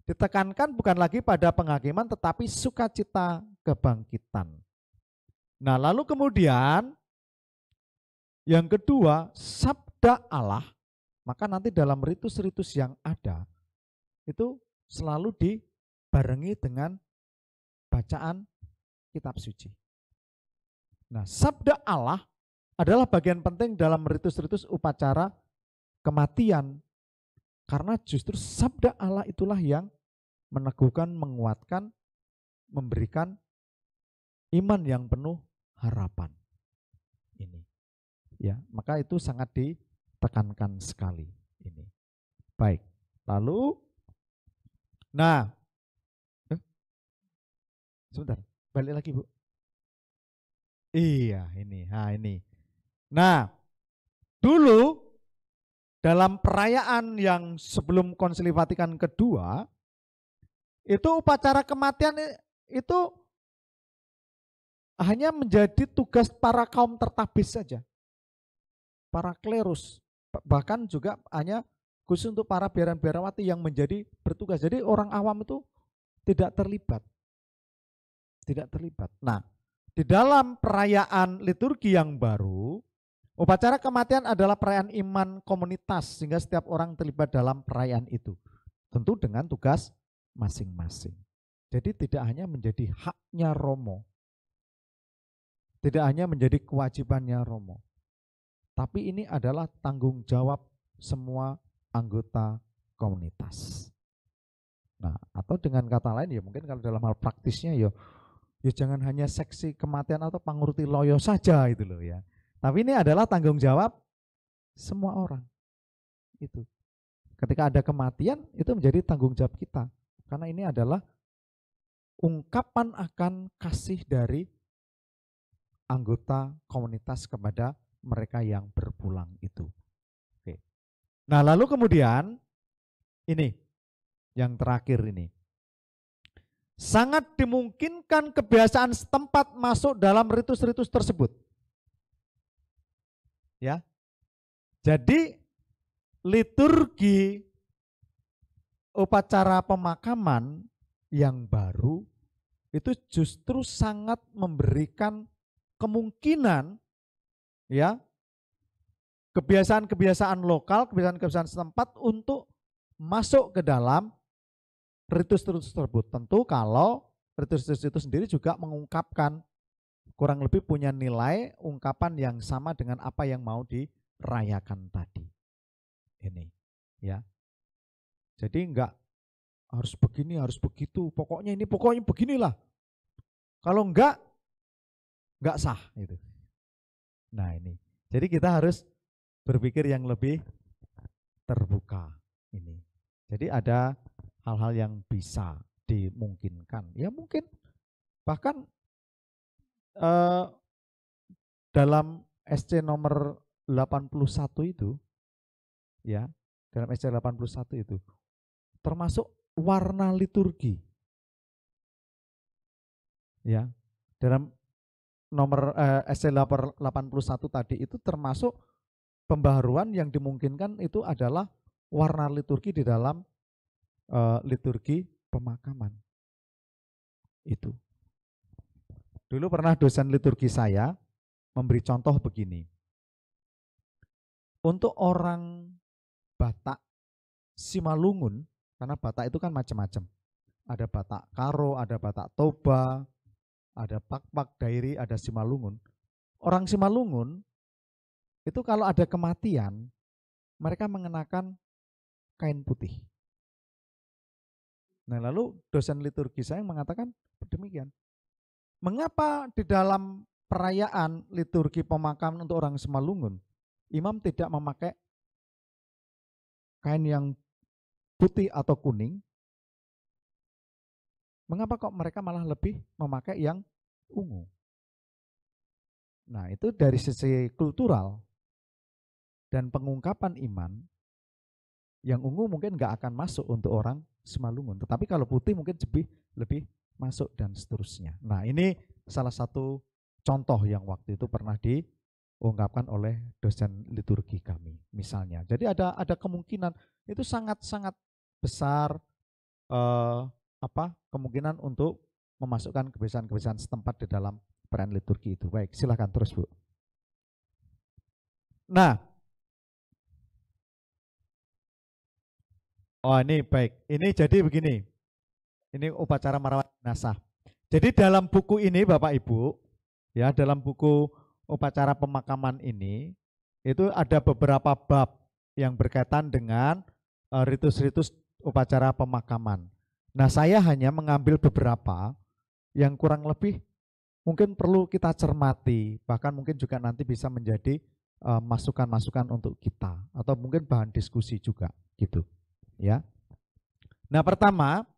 ditekankan bukan lagi pada penghakiman tetapi sukacita kebangkitan. Nah, lalu kemudian yang kedua, sabda Allah, maka nanti dalam ritus-ritus yang ada itu selalu dibarengi dengan bacaan kitab suci. Nah, sabda Allah adalah bagian penting dalam ritus-ritus upacara kematian. Karena justru sabda Allah itulah yang meneguhkan, menguatkan, memberikan iman yang penuh harapan. Ini, ya, maka itu sangat ditekankan sekali ini. Baik, lalu, nah, sebentar, balik lagi Bu. Iya, ini, nah ini. Nah, dulu dalam perayaan yang sebelum Konsili Vatikan kedua, itu upacara kematian itu hanya menjadi tugas para kaum tertabis saja. Para klerus, bahkan juga hanya khusus untuk para biaran-biarawati yang menjadi bertugas. Jadi orang awam itu tidak terlibat. Tidak terlibat. Nah, di dalam perayaan liturgi yang baru, upacara kematian adalah perayaan iman komunitas sehingga setiap orang terlibat dalam perayaan itu. Tentu dengan tugas masing-masing. Jadi tidak hanya menjadi haknya Romo. Tidak hanya menjadi kewajibannya Romo. Tapi ini adalah tanggung jawab semua anggota komunitas. Nah, atau dengan kata lain ya mungkin kalau dalam hal praktisnya ya jangan hanya seksi kematian atau pangurti loyo saja itu loh ya. Tapi ini adalah tanggung jawab semua orang. Itu. Ketika ada kematian itu menjadi tanggung jawab kita. Karena ini adalah ungkapan akan kasih dari anggota komunitas kepada mereka yang berpulang itu. Oke. Nah, lalu kemudian ini yang terakhir ini. Sangat dimungkinkan kebiasaan setempat masuk dalam ritus-ritus tersebut. Ya. Jadi liturgi upacara pemakaman yang baru itu justru sangat memberikan kemungkinan ya kebiasaan-kebiasaan lokal, kebiasaan-kebiasaan setempat untuk masuk ke dalam ritus-ritus tersebut. Tentu kalau ritus-ritus itu sendiri juga mengungkapkan kurang lebih punya nilai ungkapan yang sama dengan apa yang mau dirayakan tadi. Ini ya. Jadi enggak harus begini, harus begitu. Pokoknya beginilah. Kalau enggak sah gitu. Nah, ini. Jadi kita harus berpikir yang lebih terbuka ini. Jadi ada hal-hal yang bisa dimungkinkan. Ya mungkin bahkan dalam SC nomor 81 itu ya, dalam SC 81 itu termasuk warna liturgi. Ya. Dalam nomor SC 81 tadi itu termasuk pembaharuan yang dimungkinkan itu adalah warna liturgi di dalam liturgi pemakaman. Itu. Dulu pernah dosen liturgi saya memberi contoh begini. Untuk orang Batak Simalungun, karena Batak itu kan macam-macam. Ada Batak Karo, ada Batak Toba, ada Pak-Pak Dairi, ada Simalungun. Orang Simalungun itu kalau ada kematian, mereka mengenakan kain putih. Nah, lalu dosen liturgi saya mengatakan demikian. Mengapa di dalam perayaan liturgi pemakaman untuk orang Simalungun, imam tidak memakai kain yang putih atau kuning, mengapa kok mereka malah lebih memakai yang ungu? Nah, itu dari sisi kultural dan pengungkapan iman, yang ungu mungkin nggak akan masuk untuk orang Simalungun, tetapi kalau putih mungkin lebih masuk dan seterusnya. Nah, ini salah satu contoh yang waktu itu pernah diungkapkan oleh dosen liturgi kami, misalnya. Jadi ada kemungkinan itu sangat-sangat besar kemungkinan untuk memasukkan kebiasaan-kebiasaan setempat di dalam perayaan liturgi itu. Baik, silakan terus, Bu. Nah, oh ini baik. Ini jadi begini. Ini upacara merawat jenazah. Jadi dalam buku ini Bapak Ibu, ya dalam buku upacara pemakaman ini, itu ada beberapa bab yang berkaitan dengan ritus-ritus upacara pemakaman. Nah, saya hanya mengambil beberapa yang kurang lebih mungkin perlu kita cermati, bahkan mungkin juga nanti bisa menjadi masukan-masukan untuk kita, atau mungkin bahan diskusi juga gitu. Ya. Nah, pertama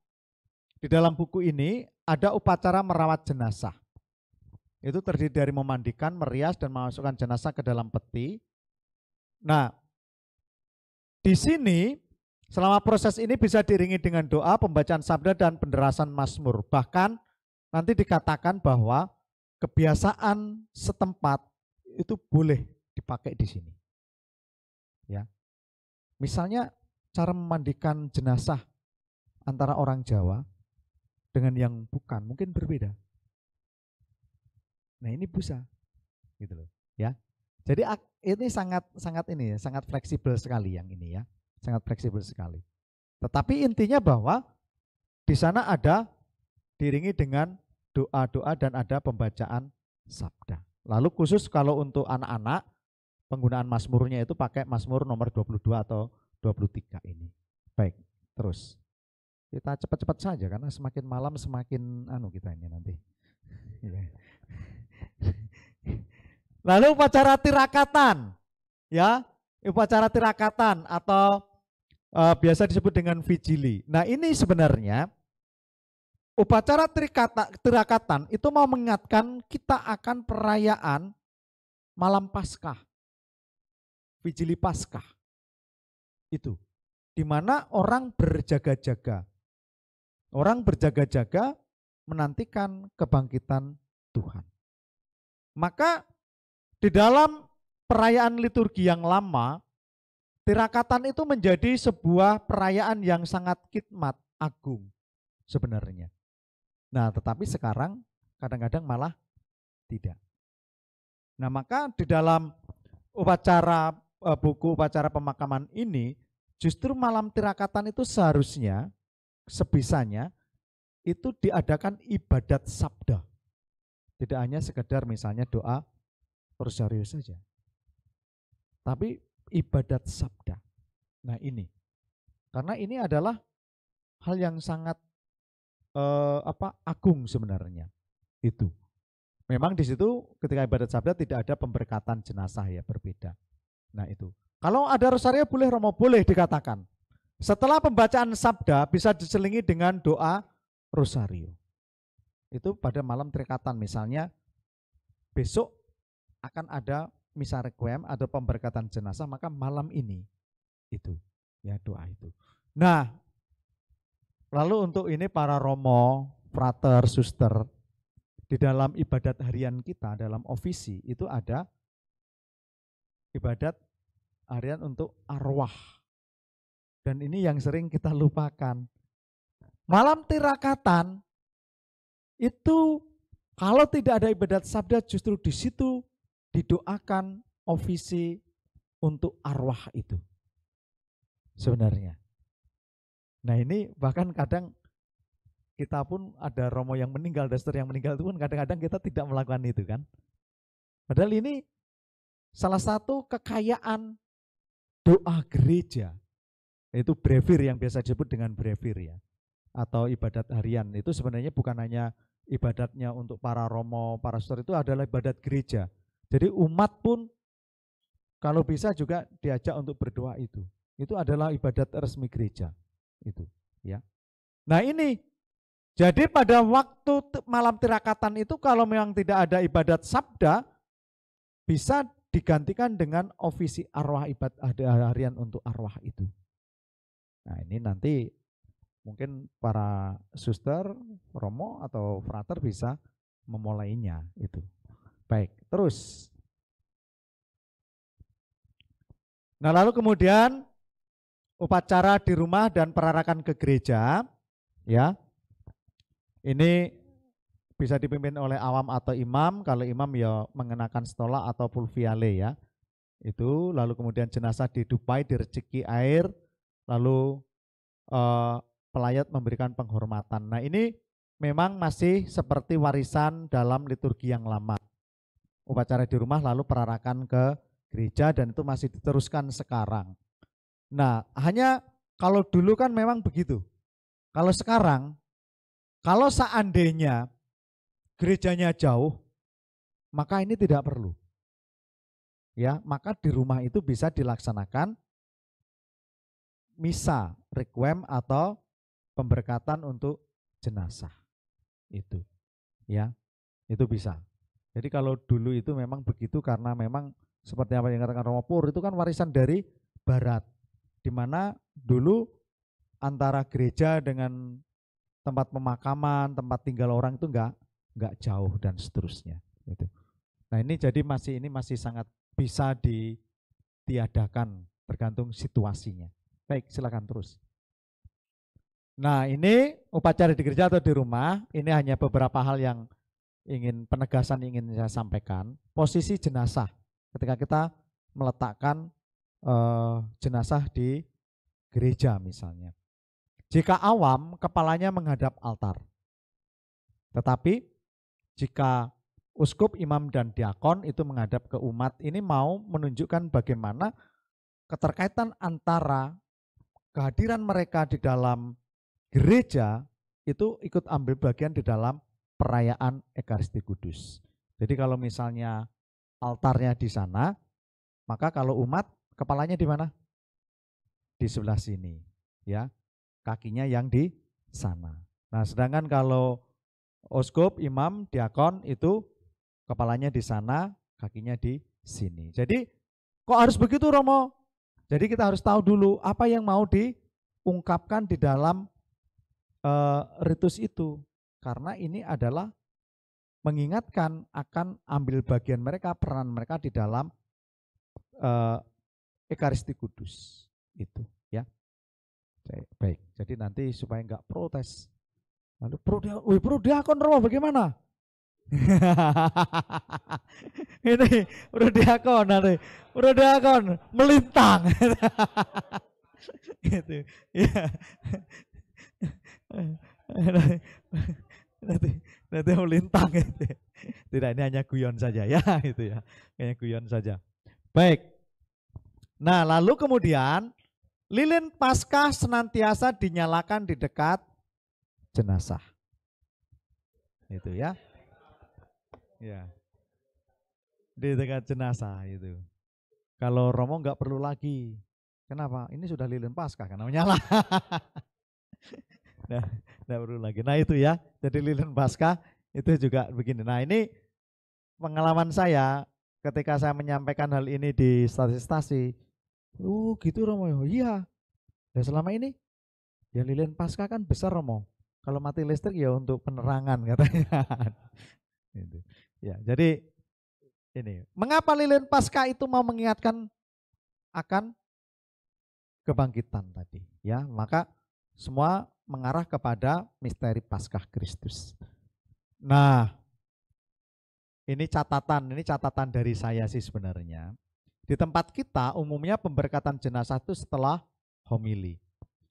di dalam buku ini ada upacara merawat jenazah. Itu terdiri dari memandikan, merias dan memasukkan jenazah ke dalam peti. Nah, di sini selama proses ini bisa diiringi dengan doa, pembacaan sabda dan penderasan mazmur. Bahkan nanti dikatakan bahwa kebiasaan setempat itu boleh dipakai di sini. Ya. Misalnya cara memandikan jenazah antara orang Jawa dengan yang bukan mungkin berbeda. Nah, ini bisa gitu loh, ya. Jadi ini sangat fleksibel sekali yang ini ya. Sangat fleksibel sekali. Tetapi intinya bahwa di sana ada diiringi dengan doa-doa dan ada pembacaan sabda. Lalu khusus kalau untuk anak-anak penggunaan mazmurnya itu pakai mazmur nomor 22 atau 23 ini. Baik, terus. Kita cepat-cepat saja karena semakin malam semakin kita ini nanti. Lalu upacara tirakatan, ya, upacara tirakatan atau biasa disebut dengan vigili. Nah, ini sebenarnya upacara tirakatan itu mau mengingatkan kita akan perayaan malam Paskah, vigili Paskah. Itu, di mana orang berjaga-jaga. Orang berjaga-jaga menantikan kebangkitan Tuhan. Maka di dalam perayaan liturgi yang lama, tirakatan itu menjadi sebuah perayaan yang sangat khidmat, agung sebenarnya. Nah, tetapi sekarang kadang-kadang malah tidak. Nah, maka di dalam buku upacara pemakaman ini, justru malam tirakatan itu seharusnya sebisanya itu diadakan ibadat sabda. Tidak hanya sekedar misalnya doa rosario saja. Tapi ibadat sabda. Nah, ini. Karena ini adalah hal yang sangat agung sebenarnya. Itu. Memang di situ ketika ibadat sabda tidak ada pemberkatan jenazah ya, berbeda. Nah, itu. Kalau ada rosario boleh, romo boleh dikatakan. Setelah pembacaan sabda bisa diselingi dengan doa rosario. Itu pada malam tirakatan, misalnya besok akan ada misa requiem atau pemberkatan jenazah, maka malam ini itu ya doa itu. Nah, lalu untuk ini para romo, frater, suster, di dalam ibadat harian kita dalam ofisi itu ada ibadat harian untuk arwah. Dan ini yang sering kita lupakan. Malam tirakatan itu kalau tidak ada ibadat sabda, justru di situ didoakan ofisi untuk arwah itu. Sebenarnya. Nah, ini bahkan kadang kita pun ada romo yang meninggal, daster yang meninggal itu pun kadang-kadang kita tidak melakukan itu kan. Padahal ini salah satu kekayaan doa gereja. Itu brevir yang biasa disebut dengan brevir ya, atau ibadat harian. Itu sebenarnya bukan hanya ibadatnya untuk para romo, para suster, itu adalah ibadat gereja. Jadi umat pun kalau bisa juga diajak untuk berdoa itu. Itu adalah ibadat resmi gereja. Itu, ya. Nah, ini jadi pada waktu malam tirakatan itu kalau memang tidak ada ibadat sabda, bisa digantikan dengan ofisi arwah ibadah harian untuk arwah itu. Nah, ini nanti mungkin para suster, romo atau frater bisa memulainya itu. Baik, terus. Nah, lalu kemudian upacara di rumah dan perarakan ke gereja, ya. Ini bisa dipimpin oleh awam atau imam. Kalau imam ya mengenakan stola atau pulviale ya. Itu lalu kemudian jenazah didupai, direciki air, lalu pelayat memberikan penghormatan. Nah, ini memang masih seperti warisan dalam liturgi yang lama. Upacara di rumah lalu perarakan ke gereja dan itu masih diteruskan sekarang. Nah, hanya kalau dulu kan memang begitu. Kalau sekarang, kalau seandainya gerejanya jauh, maka ini tidak perlu. Ya, maka di rumah itu bisa dilaksanakan misa, requiem atau pemberkatan untuk jenazah. Itu. Ya, itu bisa. Jadi kalau dulu itu memang begitu karena memang seperti apa yang katakan Romo Pur itu kan warisan dari barat. Di mana dulu antara gereja dengan tempat pemakaman, tempat tinggal orang itu enggak jauh dan seterusnya. Itu. Nah, ini jadi masih sangat bisa ditiadakan tergantung situasinya. Baik, silakan terus. Nah, ini upacara di gereja atau di rumah, ini hanya beberapa hal yang penegasan ingin saya sampaikan. Posisi jenazah ketika kita meletakkan jenazah di gereja misalnya. Jika awam, kepalanya menghadap altar. Tetapi jika uskup, imam, dan diakon itu menghadap ke umat, ini mau menunjukkan bagaimana keterkaitan antara kehadiran mereka di dalam gereja itu ikut ambil bagian di dalam perayaan Ekaristi Kudus. Jadi kalau misalnya altarnya di sana, maka kalau umat kepalanya di mana? Di sebelah sini, ya. Kakinya yang di sana. Nah, sedangkan kalau uskup, imam, diakon itu kepalanya di sana, kakinya di sini. Jadi kok harus begitu, Romo? Jadi kita harus tahu dulu apa yang mau diungkapkan di dalam ritus itu. Karena ini adalah mengingatkan akan ambil bagian mereka, peran mereka di dalam Ekaristi Kudus. Itu ya. Baik, jadi nanti supaya enggak protes. Lalu pro diakon Romo bagaimana? Ini pro diakon nanti, pro diakon melintang. Gitu. Ya. nanti melintang gitu. Tidak, ini hanya guyon saja ya, itu ya. Hanya guyon saja. Baik. Nah, lalu kemudian lilin Paskah senantiasa dinyalakan di dekat jenazah. Itu ya. Ya. Di dekat jenazah itu. Kalau Romo enggak perlu lagi. Kenapa? Ini sudah lilin Paskah karena menyala. Nah, enggak perlu lagi. Nah, itu ya. Jadi lilin Paskah itu juga begini. Nah, ini pengalaman saya ketika saya menyampaikan hal ini di stasi-stasi. Gitu Romo. Iya. Ya selama ini ya lilin Paskah kan besar Romo. Kalau mati listrik ya untuk penerangan katanya. Gitu. Ya, jadi ini, mengapa lilin Paskah itu mau mengingatkan akan kebangkitan tadi, ya? Maka semua mengarah kepada misteri Paskah Kristus. Nah, ini catatan dari saya sih sebenarnya. Di tempat kita umumnya pemberkatan jenazah itu setelah homili.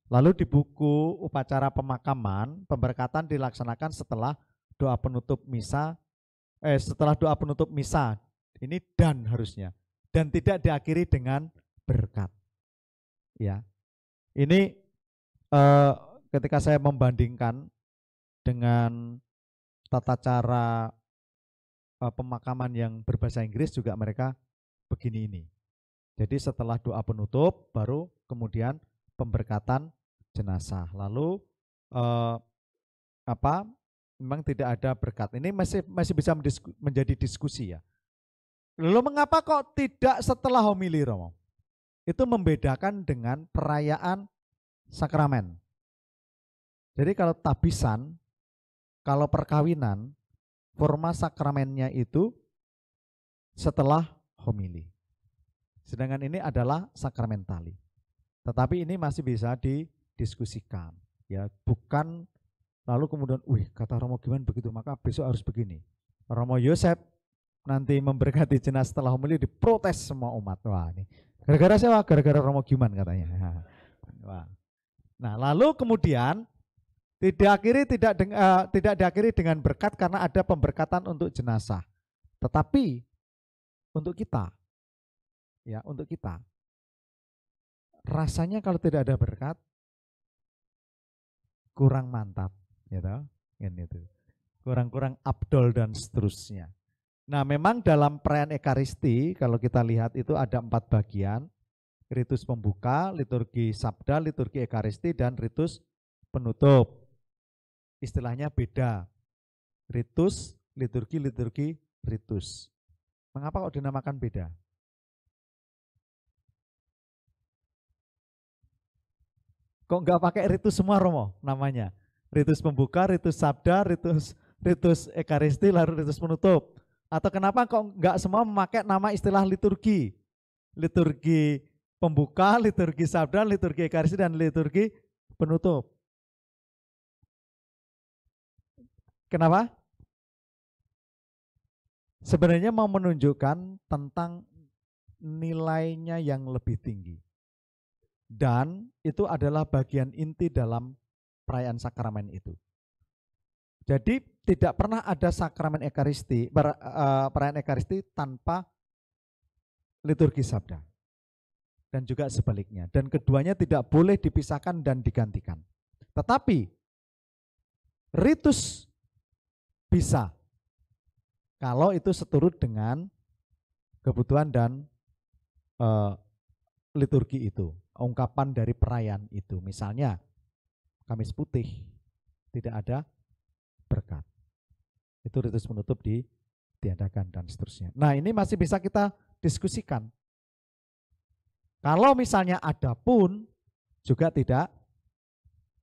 Lalu di buku upacara pemakaman, pemberkatan dilaksanakan setelah doa penutup misa, ini dan harusnya, dan tidak diakhiri dengan berkat. Ya, ini ketika saya membandingkan dengan tata cara pemakaman yang berbahasa Inggris juga mereka begini ini. Jadi setelah doa penutup baru kemudian pemberkatan jenazah. Lalu memang tidak ada berkat. Ini masih bisa menjadi diskusi ya. Lalu mengapa kok tidak setelah homili, Romo? Itu membedakan dengan perayaan sakramen. Jadi kalau tabisan, kalau perkawinan, forma sakramennya itu setelah homili. Sedangkan ini adalah sakramentali. Tetapi ini masih bisa didiskusikan. Ya, bukan lalu kemudian, kata Romo Giman begitu, maka besok harus begini. Romo Yosef nanti memberkati jenazah setelah homili diprotes semua umat. Wah, ini gara-gara siapa? Gara-gara Romo Giman katanya. Wah. Nah, lalu kemudian tidak diakhiri dengan berkat karena ada pemberkatan untuk jenazah. Tetapi untuk kita, ya untuk kita, rasanya kalau tidak ada berkat kurang mantap, gitu, gitu. Kurang abdol dan seterusnya. Nah, memang dalam perayaan Ekaristi kalau kita lihat itu ada 4 bagian: ritus pembuka, liturgi sabda, liturgi Ekaristi, dan ritus penutup. Istilahnya beda. Ritus, liturgi, ritus. Mengapa kok dinamakan beda? Kok enggak pakai ritus semua, Romo, namanya? Ritus pembuka, ritus sabda, ritus Ekaristi, lalu ritus penutup. Atau kenapa kok enggak semua memakai nama istilah liturgi? Liturgi pembuka, liturgi sabda, liturgi Ekaristi, dan liturgi penutup. Kenapa? Sebenarnya mau menunjukkan tentang nilainya yang lebih tinggi. Dan itu adalah bagian inti dalam perayaan sakramen itu. Jadi tidak pernah ada sakramen Ekaristi, perayaan Ekaristi tanpa liturgi sabda. Dan juga sebaliknya. Dan keduanya tidak boleh dipisahkan dan digantikan. Tetapi ritus bisa kalau itu seturut dengan kebutuhan dan liturgi itu, ungkapan dari perayaan itu. Misalnya Kamis Putih tidak ada berkat, itu ritus penutup diadakan dan seterusnya. Nah, ini masih bisa kita diskusikan. Kalau misalnya ada pun juga tidak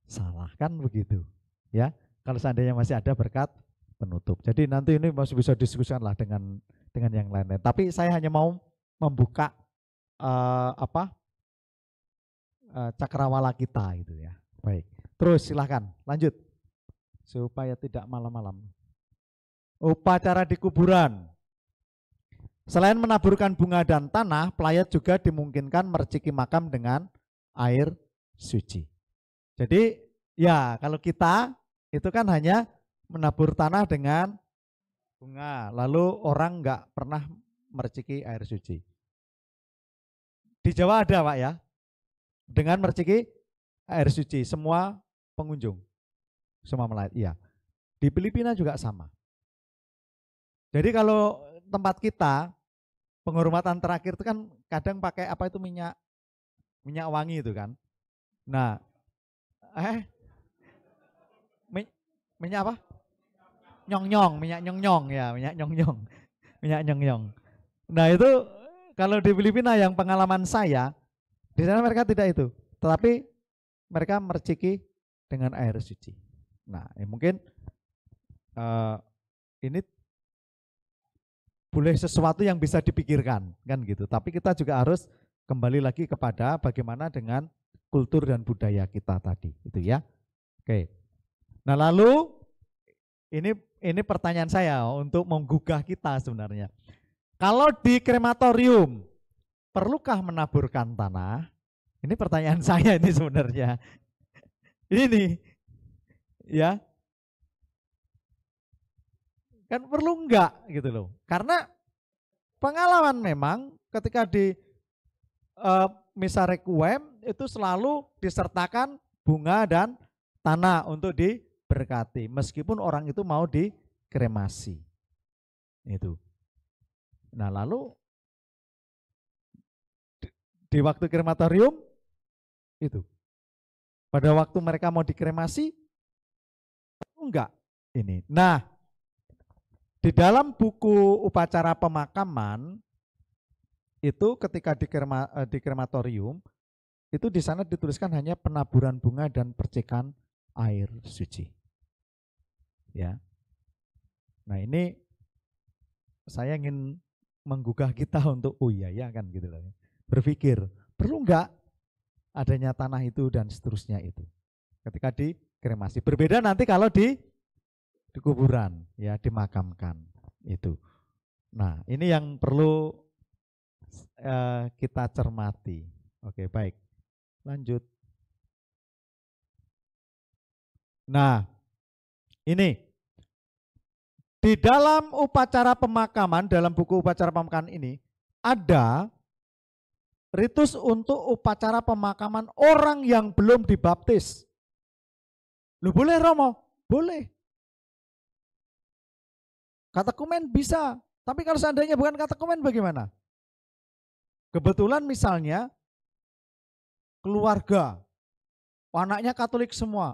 salah, kan begitu ya. Kalau seandainya masih ada berkat penutup. Jadi nanti ini masih bisa diskusikan lah dengan yang lain-lain. Tapi saya hanya mau membuka cakrawala kita itu ya. Baik. Terus silahkan lanjut supaya tidak malam-malam. Upacara di kuburan. Selain menaburkan bunga dan tanah, pelayat juga dimungkinkan merciki makam dengan air suci. Jadi ya kalau kita itu kan hanya menabur tanah dengan bunga, lalu orang nggak pernah merciki air suci. Di Jawa ada, Pak ya, dengan merciki air suci semua pengunjung, semua melayat. Iya. Di Filipina juga sama. Jadi kalau tempat kita penghormatan terakhir itu kan kadang pakai apa itu minyak wangi itu kan. Nah, minyak apa? Nyong-nyong, minyak nyong-nyong ya, minyak nyong-nyong. Minyak nyong-nyong. Nah, itu kalau di Filipina yang pengalaman saya, di sana mereka tidak itu, tetapi mereka merciki dengan air suci. Nah, mungkin ini boleh sesuatu yang bisa dipikirkan kan gitu. Tapi kita juga harus kembali lagi kepada bagaimana dengan kultur dan budaya kita tadi, itu ya. Oke. Nah, lalu ini pertanyaan saya untuk menggugah kita sebenarnya. Kalau di krematorium perlukah menaburkan tanah? Ini pertanyaan saya ini sebenarnya. Ini ya. Kan perlu enggak gitu loh. Karena pengalaman memang ketika di misa requiem itu selalu disertakan bunga dan tanah untuk diberkati. Meskipun orang itu mau dikremasi. Itu. Nah, lalu di waktu krematorium Itu. Pada waktu mereka mau dikremasi, enggak ini. Nah, di dalam buku upacara pemakaman itu ketika di krematorium itu di sana dituliskan hanya penaburan bunga dan percikan air suci. Ya. Nah, ini saya ingin menggugah kita untuk oh iya ya kan gitu loh. Berpikir, perlu enggak adanya tanah itu dan seterusnya itu. Ketika dikremasi. Berbeda nanti kalau di kuburan, ya dimakamkan itu. Nah, ini yang perlu kita cermati. Oke, baik. Lanjut. Nah, ini di dalam upacara pemakaman, dalam buku upacara pemakaman ini ada ritus untuk upacara pemakaman orang yang belum dibaptis. Lu boleh Romo? Boleh. Katekumen bisa. Tapi kalau seandainya bukan katekumen bagaimana? Kebetulan misalnya keluarga, anaknya Katolik semua,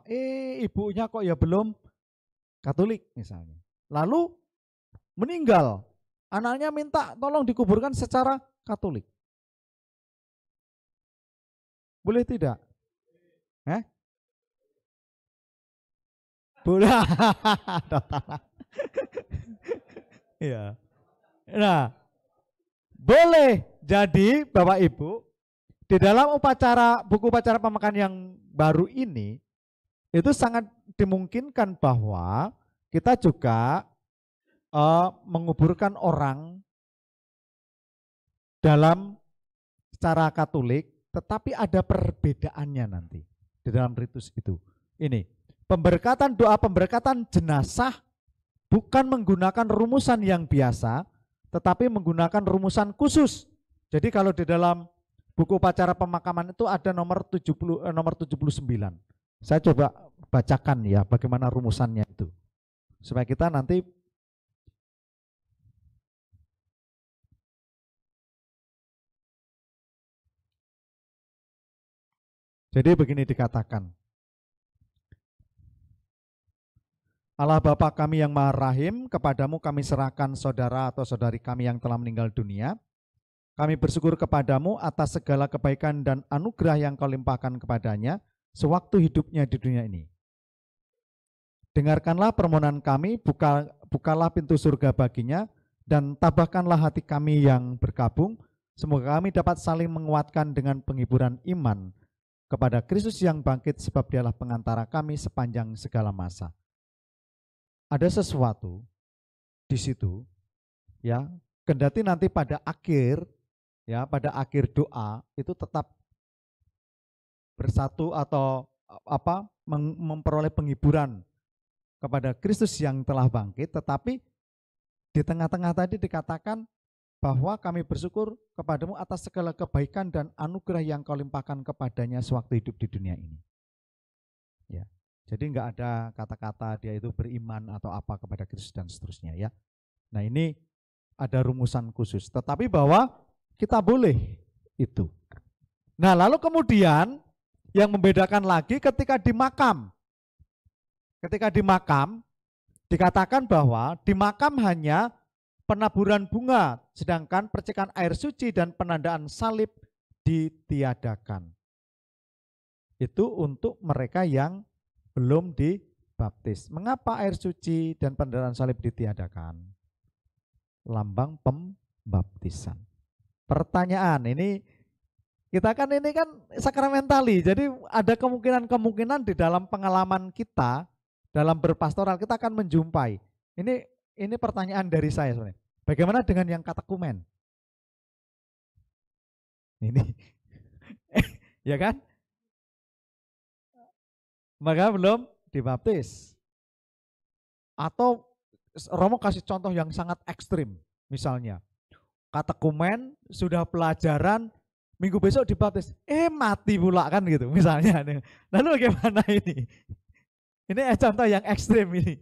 ibunya kok ya belum Katolik misalnya. Lalu meninggal, anaknya minta tolong dikuburkan secara Katolik. Boleh tidak? Boleh. Iya. Nah, boleh jadi Bapak Ibu di dalam buku upacara pemakaman yang baru ini itu sangat dimungkinkan bahwa kita juga menguburkan orang dalam cara Katolik, tetapi ada perbedaannya nanti di dalam ritus itu. Ini pemberkatan doa pemberkatan jenazah bukan menggunakan rumusan yang biasa, tetapi menggunakan rumusan khusus. Jadi kalau di dalam buku upacara pemakaman itu ada nomor 79. Saya coba bacakan ya bagaimana rumusannya itu. Supaya kita nanti jadi begini dikatakan. Allah Bapa kami yang Maha Rahim, kepadamu kami serahkan saudara atau saudari kami yang telah meninggal dunia. Kami bersyukur kepadamu atas segala kebaikan dan anugerah yang kau limpahkan kepadanya sewaktu hidupnya di dunia ini. Dengarkanlah permohonan kami, bukalah pintu surga baginya, dan tabahkanlah hati kami yang berkabung. Semoga kami dapat saling menguatkan dengan penghiburan iman kepada Kristus yang bangkit sebab dialah pengantara kami sepanjang segala masa. Ada sesuatu di situ, ya, kendati nanti pada akhir doa itu tetap bersatu atau memperoleh penghiburan kepada Kristus yang telah bangkit, tetapi di tengah-tengah tadi dikatakan bahwa kami bersyukur kepadamu atas segala kebaikan dan anugerah yang kau limpahkan kepadanya sewaktu hidup di dunia ini. Ya. Jadi enggak ada kata-kata dia itu beriman atau apa kepada Kristus dan seterusnya ya. Nah, ini ada rumusan khusus, tetapi bahwa kita boleh itu. Nah, lalu kemudian yang membedakan lagi ketika di makam. Ketika di makam dikatakan bahwa di makam hanya penaburan bunga, sedangkan percikan air suci dan penandaan salib ditiadakan. Itu untuk mereka yang belum dibaptis. Mengapa air suci dan penandaan salib ditiadakan? Lambang pembaptisan. Pertanyaan, ini kita kan ini kan sakramentali, jadi ada kemungkinan-kemungkinan di dalam pengalaman kita, dalam berpastoral kita akan menjumpai. Ini pertanyaan dari saya sebenarnya. Bagaimana dengan yang katekumen? Ini, ya kan? Maka belum dibaptis. Atau Romo kasih contoh yang sangat ekstrim, misalnya katekumen sudah pelajaran minggu besok dibaptis, mati pula kan gitu misalnya. Lalu bagaimana ini? Ini contoh yang ekstrim ini.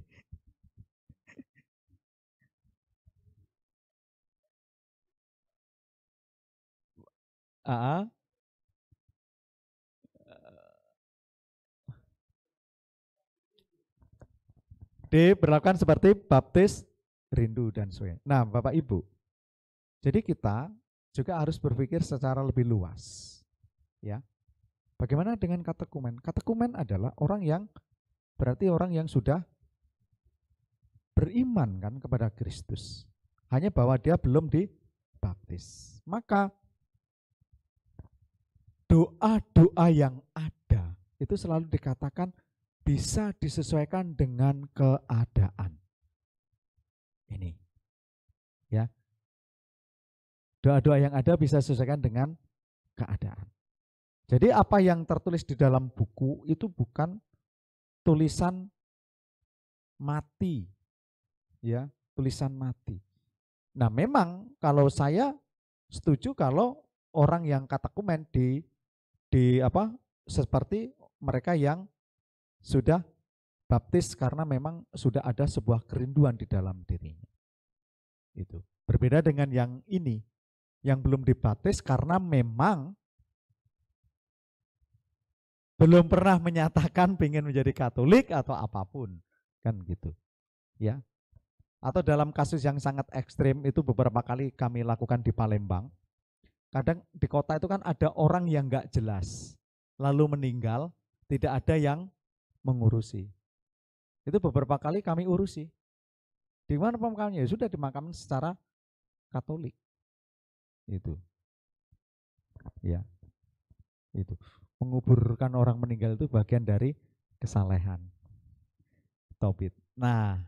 Diberlakukan seperti baptis rindu dan sebagainya. Nah, Bapak Ibu, jadi kita juga harus berpikir secara lebih luas. Ya, bagaimana dengan katekumen? Katekumen adalah orang yang berarti orang yang sudah beriman kan kepada Kristus. Hanya bahwa dia belum dibaptis. Maka doa-doa yang ada itu selalu dikatakan bisa disesuaikan dengan keadaan. Ini. Ya. Doa-doa yang ada bisa disesuaikan dengan keadaan. Jadi apa yang tertulis di dalam buku itu bukan tulisan mati. Ya, tulisan mati. Nah, memang kalau saya setuju kalau orang yang katekumen di apa seperti mereka yang sudah baptis karena memang sudah ada sebuah kerinduan di dalam dirinya. Itu. Berbeda dengan yang ini yang belum dibaptis karena memang belum pernah menyatakan ingin menjadi Katolik atau apapun, kan gitu. Ya. Atau dalam kasus yang sangat ekstrim itu beberapa kali kami lakukan di Palembang. Kadang di kota itu kan ada orang yang nggak jelas, lalu meninggal, tidak ada yang mengurusi. Itu beberapa kali kami urusi. Di mana pemakamannya? Ya sudah dimakamkan secara Katolik. Itu. Ya. Itu. Menguburkan orang meninggal itu bagian dari kesalehan. Taubid. Nah,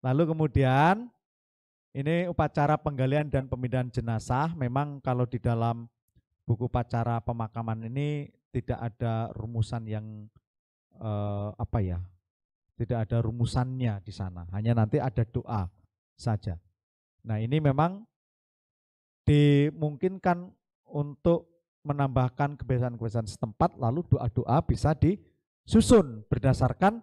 lalu kemudian ini upacara penggalian dan pemindahan jenazah. Memang kalau di dalam buku upacara pemakaman ini tidak ada rumusan yang tidak ada rumusannya di sana. Hanya nanti ada doa saja. Nah, ini memang dimungkinkan untuk menambahkan kebiasaan-kebiasaan setempat, lalu doa-doa bisa disusun berdasarkan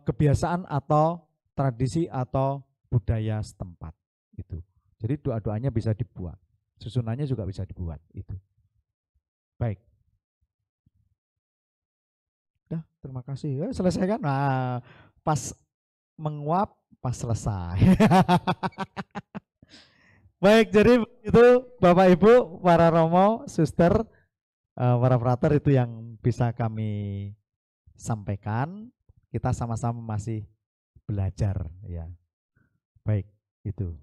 kebiasaan atau tradisi atau budaya setempat. Itu. Jadi doa-doanya bisa dibuat, susunannya juga bisa dibuat. Itu. Baik. Dah, terima kasih. Selesai kan? Nah, pas menguap, pas selesai. Baik, jadi itu Bapak Ibu, para Romo, Suster, para frater itu yang bisa kami sampaikan. Kita sama-sama masih belajar ya. Baik, itu.